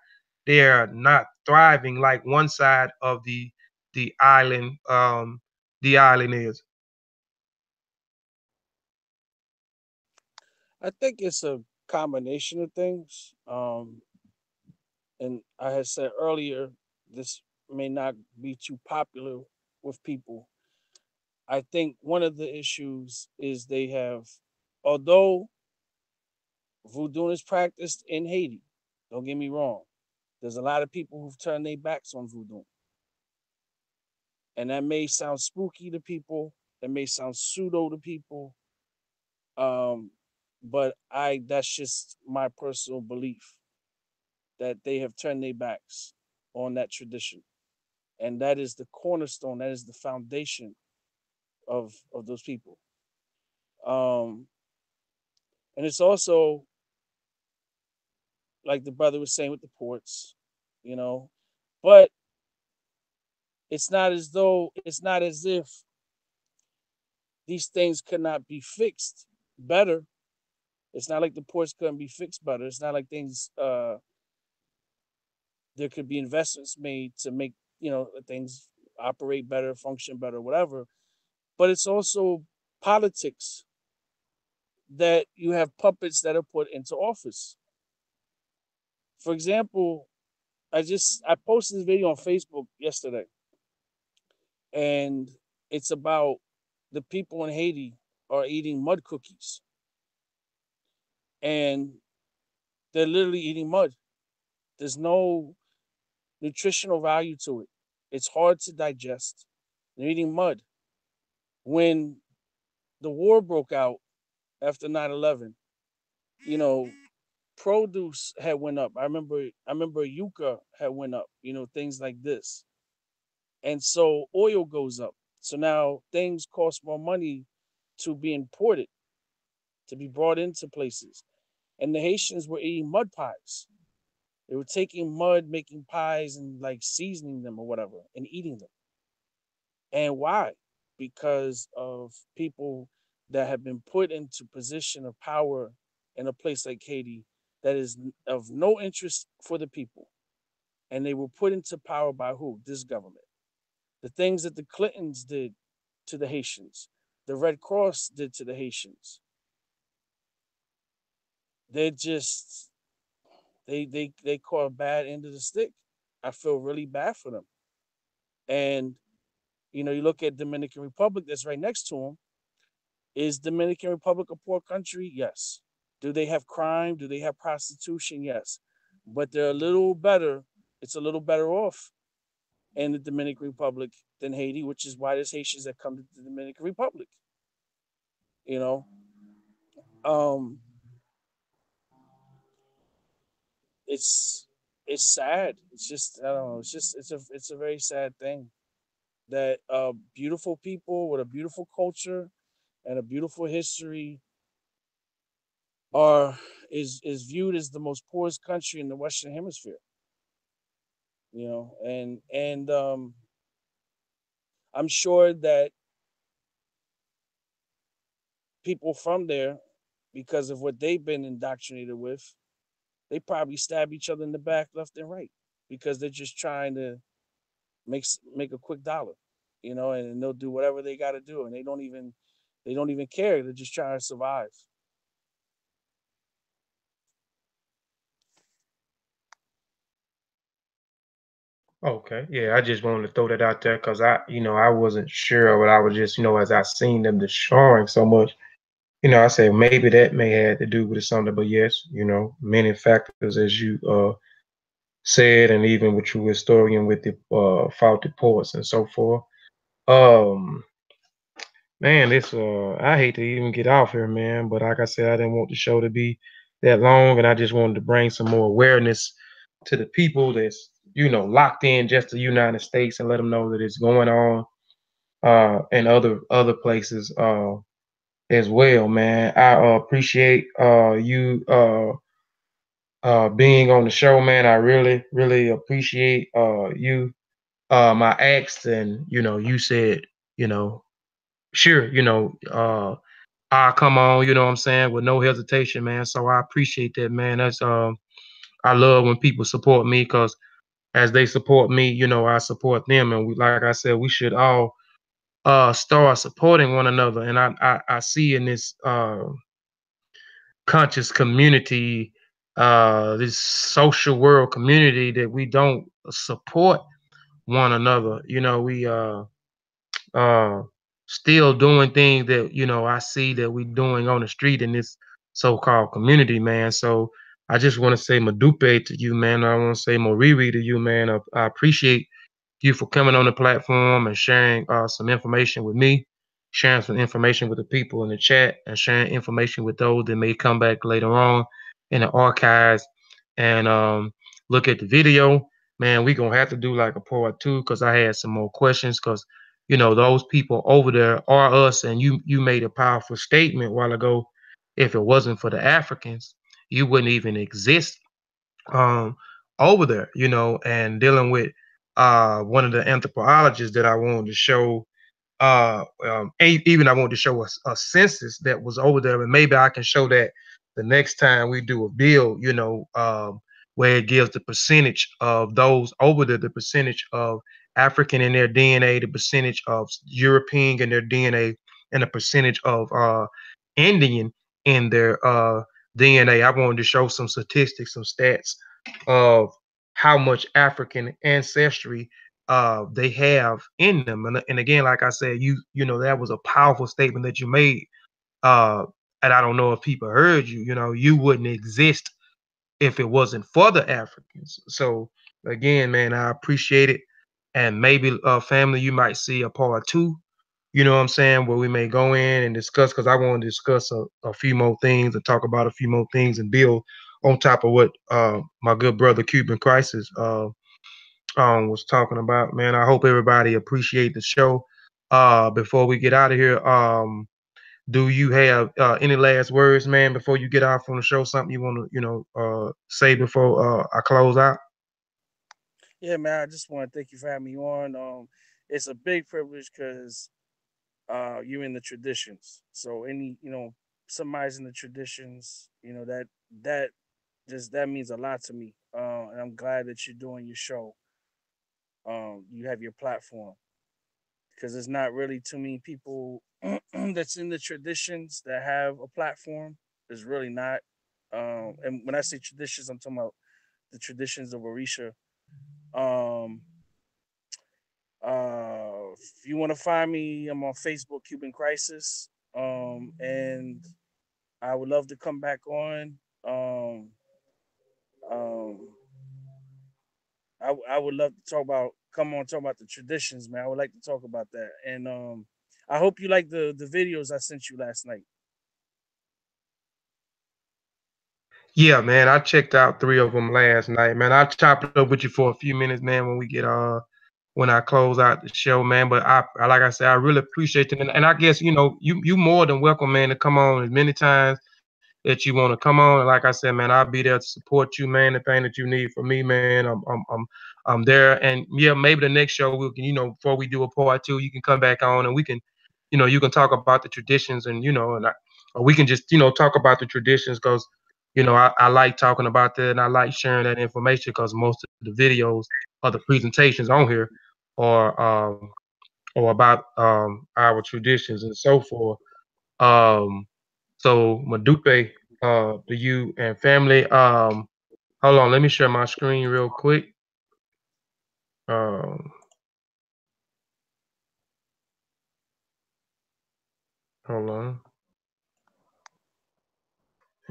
they're not thriving like one side of the island the island is. I think it's a combination of things. And I had said earlier, this may not be too popular with people. I think one of the issues is they have, although voodoo is practiced in Haiti, don't get me wrong, there's a lot of people who've turned their backs on voodoo. And that may sound spooky to people, that may sound pseudo to people. Um, but that's just my personal belief that they have turned their backs on that tradition. And that is the cornerstone, that is the foundation of those people. Um, and it's also like the brother was saying with the ports, you know, but it's not as if these things could not be fixed better. It's not like the ports couldn't be fixed better. It's not like things there could be investments made to make, things operate better, function better, whatever. But it's also politics that you have puppets that are put into office. For example, I posted this video on Facebook yesterday, and it's about the people in Haiti are eating mud cookies, and they're literally eating mud. There's no nutritional value to it. It's hard to digest. They're eating mud. When the war broke out after 9/11, you know, produce had went up. I remember yucca had went up, things like this. And so oil goes up. So now things cost more money to be imported, to be brought into places. And the Haitians were eating mud pies. They were taking mud, making pies and like seasoning them or whatever and eating them. And why? Because of people that have been put into position of power in a place like Haiti that is of no interest for the people. And they were put into power by who? This government. The things that the Clintons did to the Haitians, the Red Cross did to the Haitians. They're just they caught a bad end of the stick. I feel really bad for them. And you look at Dominican Republic that's right next to them. Is Dominican Republic a poor country? Yes. Do they have crime? Do they have prostitution? Yes. But they're a little better. It's a little better off in the Dominican Republic than Haiti, which is why there's Haitians that come to the Dominican Republic. You know, um, it's it's sad. It's just I don't know. It's a very sad thing that beautiful people with a beautiful culture and a beautiful history are is viewed as the most poorest country in the Western Hemisphere. And I'm sure that people from there, because of what they've been indoctrinated with, they probably stab each other in the back left and right because they're just trying to make a quick dollar, and they'll do whatever they got to do, and they don't even care. They're just trying to survive. Okay, yeah, I just wanted to throw that out there because I wasn't sure, but I was just, as I seen them destroying so much, I say maybe that may have to do with something. But yes, many factors as you said, and even with your historian with the faulty ports and so forth. Um, Man, this I hate to even get off here, man, but like I said, I didn't want the show to be that long, and I just wanted to bring some more awareness to the people that's locked in just the United States, and let them know that it's going on in other places as well, man. I appreciate you being on the show, man. I really really appreciate you. I asked, and you said, you know sure, I come on, you know what I'm saying, with no hesitation, man. So I appreciate that, man. That's I love when people support me because as they support me, I support them. And like I said, we should all start supporting one another. And I see in this conscious community, this social world community, that we don't support one another. We uh still doing things that I see that we doing on the street in this so-called community, man. So I just want to say Madupe to you, man. I want to say Moriri to you, man. I appreciate you for coming on the platform and sharing some information with me, sharing some information with the people in the chat, and sharing information with those that may come back later on in the archives and look at the video. Man, we gonna have to do like a part 2 because I had some more questions because those people over there are us, and you made a powerful statement a while ago. If it wasn't for the Africans, you wouldn't even exist um, over there, and dealing with one of the anthropologists that I wanted to show. Even I wanted to show a census that was over there, and maybe I can show that the next time we do a bill, where it gives the percentage of those over there, the percentage of African in their DNA, the percentage of European in their DNA, and the percentage of Indian in their DNA. I wanted to show some statistics, some stats of how much African ancestry they have in them. And again, like I said, that was a powerful statement that you made. Uh, and I don't know if people heard you. You wouldn't exist if it wasn't for the Africans. So again, man, I appreciate it. And maybe family, you might see a part two. You know what I'm saying? Where we may go in and discuss, because I want to discuss a few more things and talk about a few more things and build on top of what my good brother Cuban Crisis was talking about. Man, I hope everybody appreciate the show. Before we get out of here, do you have any last words, man, before you get out from the show? Something you want to, say before I close out? Yeah, man. I just want to thank you for having me on. It's a big privilege because you're in the traditions. So any, somebody's in the traditions, that that means a lot to me. And I'm glad that you're doing your show. You have your platform because there's not really too many people that's in the traditions that have a platform. There's really not. And when I say traditions, I'm talking about the traditions of Orisha. Um, if you want to find me, I'm on Facebook, Cuban Crisis. And I would love to come back on. Um, I would love to come on, talk about the traditions, man. I would like to talk about that. And I hope you like the videos I sent you last night. Yeah, man, I checked out 3 of them last night, man. I chopped it up with you for a few minutes, man, when I close out the show, man. But like I said, I really appreciate it, and I guess you more than welcome, man, to come on as many times that you want to come on. And like I said, man, I'll be there to support you, man. The thing that you need from me, man, I'm there. And yeah, maybe the next show we can, before we do a part two, you can come back on and we can, you can talk about the traditions and or we can just talk about the traditions because I like talking about that and I like sharing that information because most of the videos or the presentations on here are or about our traditions and so forth. Um, so Madupe, to you and family. Hold on, let me share my screen real quick. Um, hold on.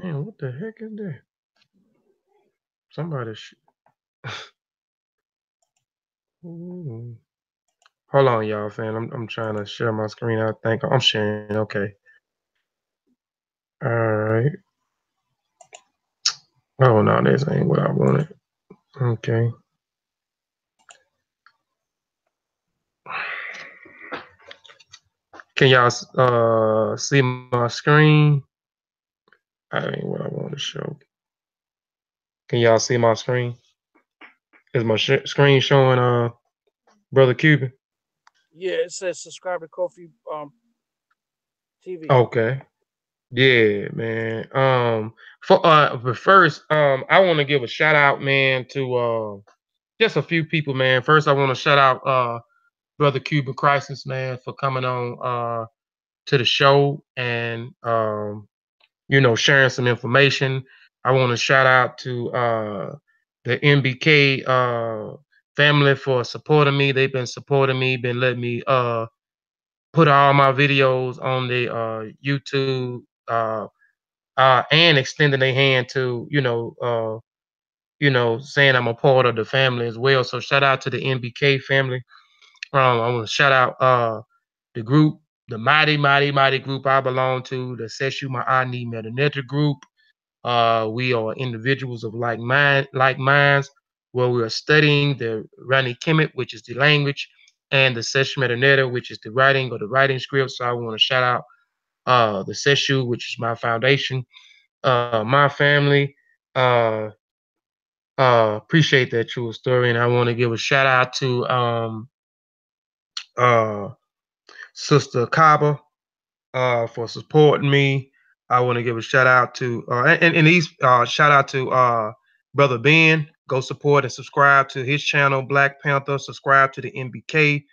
Damn, what the heck is that? Somebody. Ooh. Hold on, y'all, fam. I'm trying to share my screen. I think I'm sharing. Okay. All right. Oh no, this ain't what I wanted. Okay. Can y'all see my screen? I ain't what I want to show. Can y'all see my screen? Is my screen showing brother Cuban? Yeah, it says subscribe to Kofi TV. Okay. Yeah, man. But first, I want to give a shout out, man, to just a few people, man. First, I want to shout out brother Cuban Crisis, man, for coming on to the show and sharing some information. I want to shout out to the MBK family for supporting me. They've been supporting me, been letting me put all my videos on the YouTube and extending their hand to saying I'm a part of the family as well. So shout out to the MBK family. I want to shout out the group, the mighty, mighty, mighty group I belong to, the Seshu Ma'ani Metaneta group. We are individuals of like minds, where we are studying the Rani Kemet, which is the language, and the Seshu Metaneta, which is the writing or the writing script. So I want to shout out the Seshu, which is my foundation, my family. Uh, Appreciate that true story, and I want to give a shout out to uh Sister Kaba for supporting me. I want to give a shout out to and these shout out to Brother Ben. Go support and subscribe to his channel, Black Panther. Subscribe to the MBK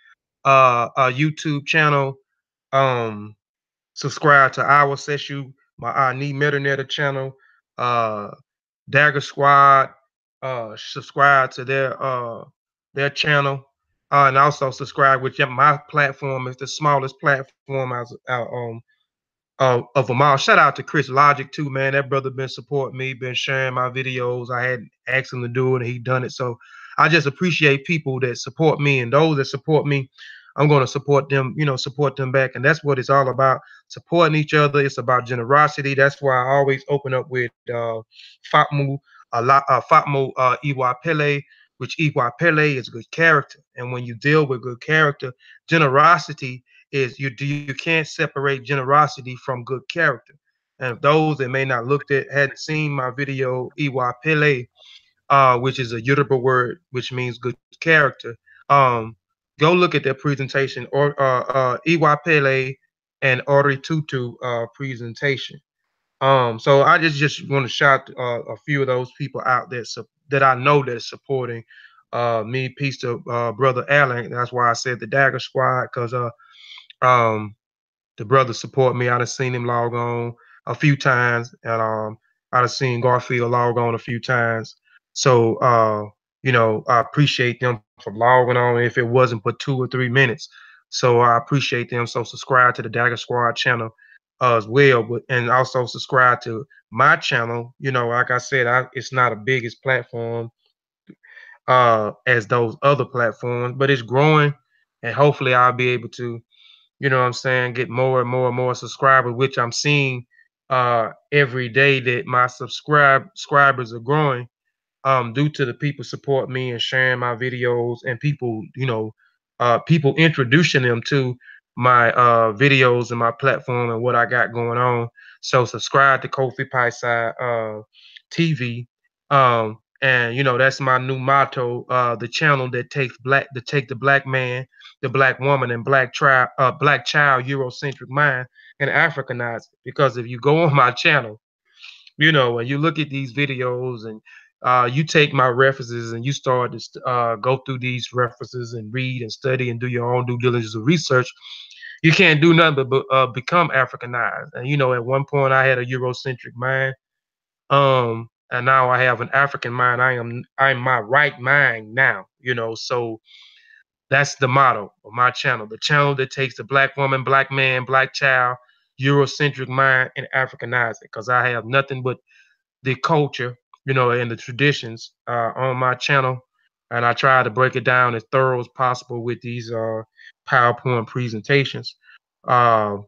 YouTube channel. Um, Subscribe to our session, my Need Meterneta channel, uh, Dagger Squad. Subscribe to their channel, and also subscribe. Which my platform is the smallest platform of them all. Shout out to Chris Logic too, man. That brother been supporting me, been sharing my videos. I had asked him to do it, and he done it. So I just appreciate people that support me, and those that support me, I'm going to support them. Support them back, and that's what it's all about. Supporting each other. It's about generosity. That's why I always open up with Fatmu, Fatmu Iwa Pele, which Iwa Pele is good character, and when you deal with good character, generosity is you can't separate generosity from good character. And those that may not looked at hadn't seen my video Iwa Pele, which is a Yoruba word which means good character. Um, go look at that presentation or Iwa Pele and Ori Tutu presentation. So I just want to shout a few of those people out there that I know that's supporting me. Peace to brother Allen. That's why I said the Dagger Squad because um, the brother support me. I done seen him log on a few times, and I done seen Garfield log on a few times. So I appreciate them for logging on, if it wasn't but 2 or 3 minutes. So I appreciate them. So subscribe to the Dagger Squad channel as well, but and also subscribe to my channel. Like I said, it's not a biggest platform as those other platforms, but it's growing, and hopefully I'll be able to what I'm saying, get more and more and more subscribers, which I'm seeing every day that my subscribers are growing due to the people support me and sharing my videos and people, people introducing them to my videos and my platform and what I got going on. So subscribe to Kofi Pie Side TV. And that's my new motto, the channel that take the black man, the black woman, and black child Eurocentric mind and Africanize it. Because if you go on my channel, and you look at these videos and you take my references and you start to go through these references and read and study and do your own due diligence of research, you can't do nothing but become Africanized. And at one point I had a Eurocentric mind, and now I have an African mind. I'm my right mind now. So that's the motto of my channel, the channel that takes the black woman, black man, black child, Eurocentric mind and Africanize it, because I have nothing but the culture, and the traditions on my channel, and I try to break it down as thorough as possible with these PowerPoint presentations. Uh,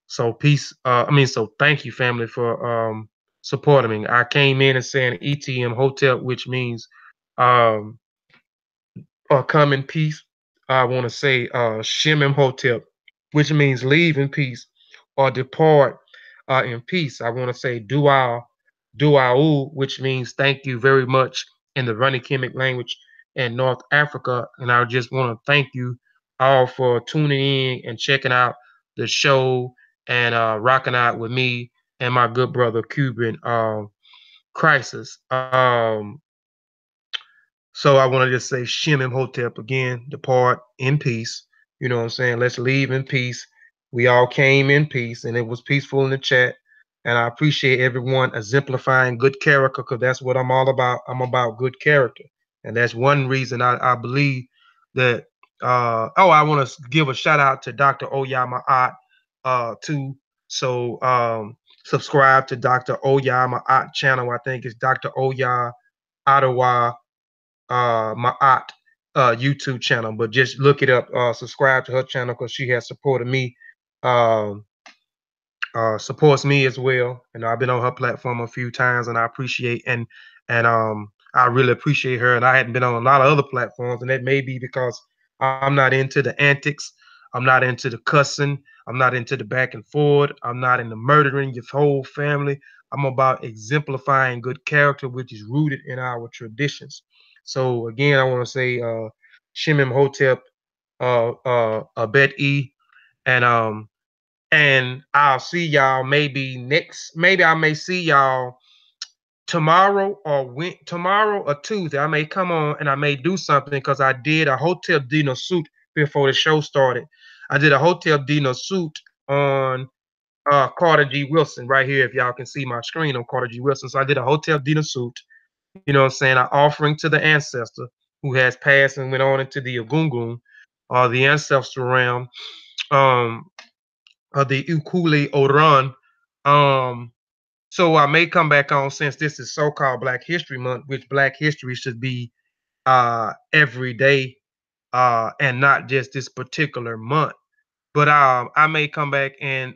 so peace. So thank you, family, for supporting me. I came in and saying ETM Hotel, which means um, come in peace. I want to say Shimim Hotel, which means leave in peace or depart in peace. I want to say Duau, which means thank you very much in the Running Kemet language in North Africa. And I just want to thank you all for tuning in and checking out the show and rocking out with me and my good brother Cuban Crisis. So I want to just say Shem Imhotep again, depart in peace. You know what I'm saying? Let's leave in peace. We all came in peace and it was peaceful in the chat. And I appreciate everyone exemplifying good character, because that's what I'm all about. I'm about good character. And that's one reason I believe that I want to give a shout out to Dr. Oyama Ott too. So subscribe to Dr. Oyama Ott channel. I think it's Dr. Oya Ottawa my aunt YouTube channel, but just look it up. Subscribe to her channel because she has supported me, um, supports me as well. And I've been on her platform a few times, and I appreciate and I really appreciate her. And I hadn't been on a lot of other platforms, and that may be because I'm not into the antics. I'm not into the cussing. I'm not into the back and forth. I'm not into murdering your whole family. I'm about exemplifying good character, which is rooted in our traditions. So again, I want to say Shimim Hotep Abet E, And I'll see y'all maybe maybe I may see y'all tomorrow or Tuesday. I may come on and I may do something because I did a hotel dinner suit before the show started. I did a hotel dinner suit on Carter G. Wilson right here. If y'all can see my screen on Carter G. Wilson. So I did a hotel dinner suit, you know what I'm saying, an offering to the ancestor who has passed and went on into the Agungun, or the ancestral realm, um, of the Ukuli Oran. So I may come back on, since this is so-called Black History Month, which Black history should be every day, and not just this particular month. But I may come back and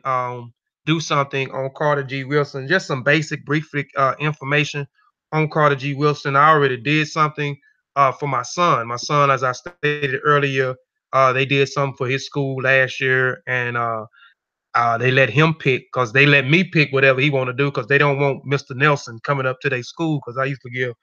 do something on Carter G. Wilson, just some basic, brief information on Carter G. Wilson. I already did something for my son. My son, as I stated earlier, they did something for his school last year, and they let him pick, because they let me pick whatever he want to do, because they don't want Mr. Nelson coming up to their school, because I used to give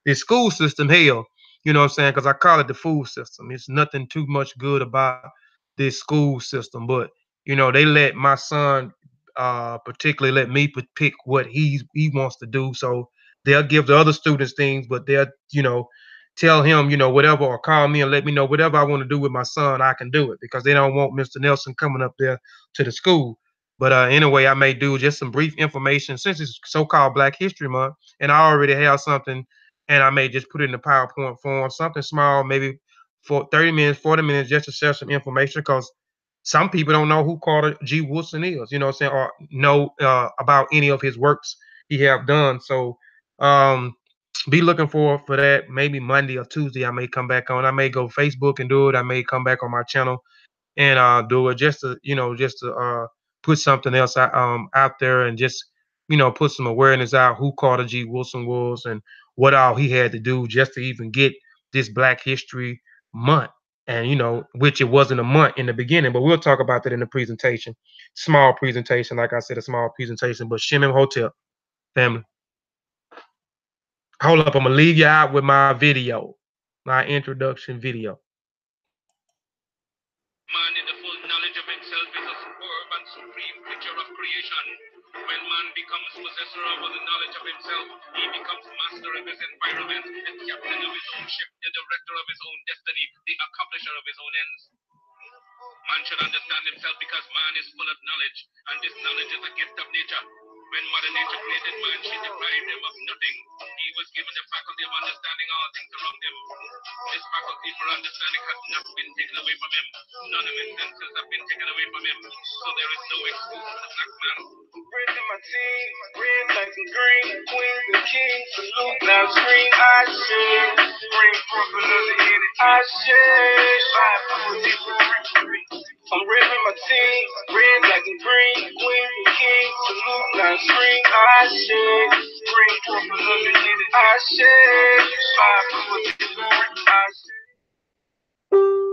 this school system hell, you know what I'm saying? Because I call it the food system. It's nothing too much good about this school system, but you know, they let my son particularly let me pick what he wants to do. So they'll give the other students things, but they'll, you know, tell him, you know, whatever, or call me and let me know whatever I want to do with my son, I can do it, because they don't want Mr. Nelson coming up there to the school. But anyway, I may do just some brief information since it's so-called Black History Month, and I already have something, and I may just put it in the PowerPoint form, something small, maybe for 30 minutes, 40 minutes, just to share some information, because some people don't know who Carter G. Woodson is, you know what I'm saying, or know about any of his works he have done. So be looking for that. Maybe Monday or Tuesday I may come back on. I may go Facebook and do it. I may come back on my channel and do it, just to, you know, just to put something else out there, and just, you know, put some awareness out who Carter G. Wilson was and what all he had to do just to even get this Black History Month. And you know, which it wasn't a month in the beginning, but we'll talk about that in the presentation. Small presentation, like I said, a small presentation. But Shimim Hotel family, hold up, I'm gonna leave you out with my video, my introduction video. Man in the full knowledge of himself is a superb and supreme creature of creation. When man becomes possessor of the knowledge of himself, he becomes master of his environment, the captain of his own ship, the director of his own destiny, the accomplisher of his own ends. Man should understand himself because man is full of knowledge, and this knowledge is a gift of nature. When Mother Nature created man, she deprived him of nothing. He was given the faculty of understanding all things around him. This faculty for understanding has not been taken away from him. None of his senses have been taken away from him. So there is no excuse for the black man. Raising my team, green, black and green, queens and kings, salute, now scream, I share, bring forth another hit, I share, 5, 4, 3. I'm raising my team, red, black and green, queen and king, salute, now scream, I share, bring forth another hit, I share, 5, 4, 3, I share.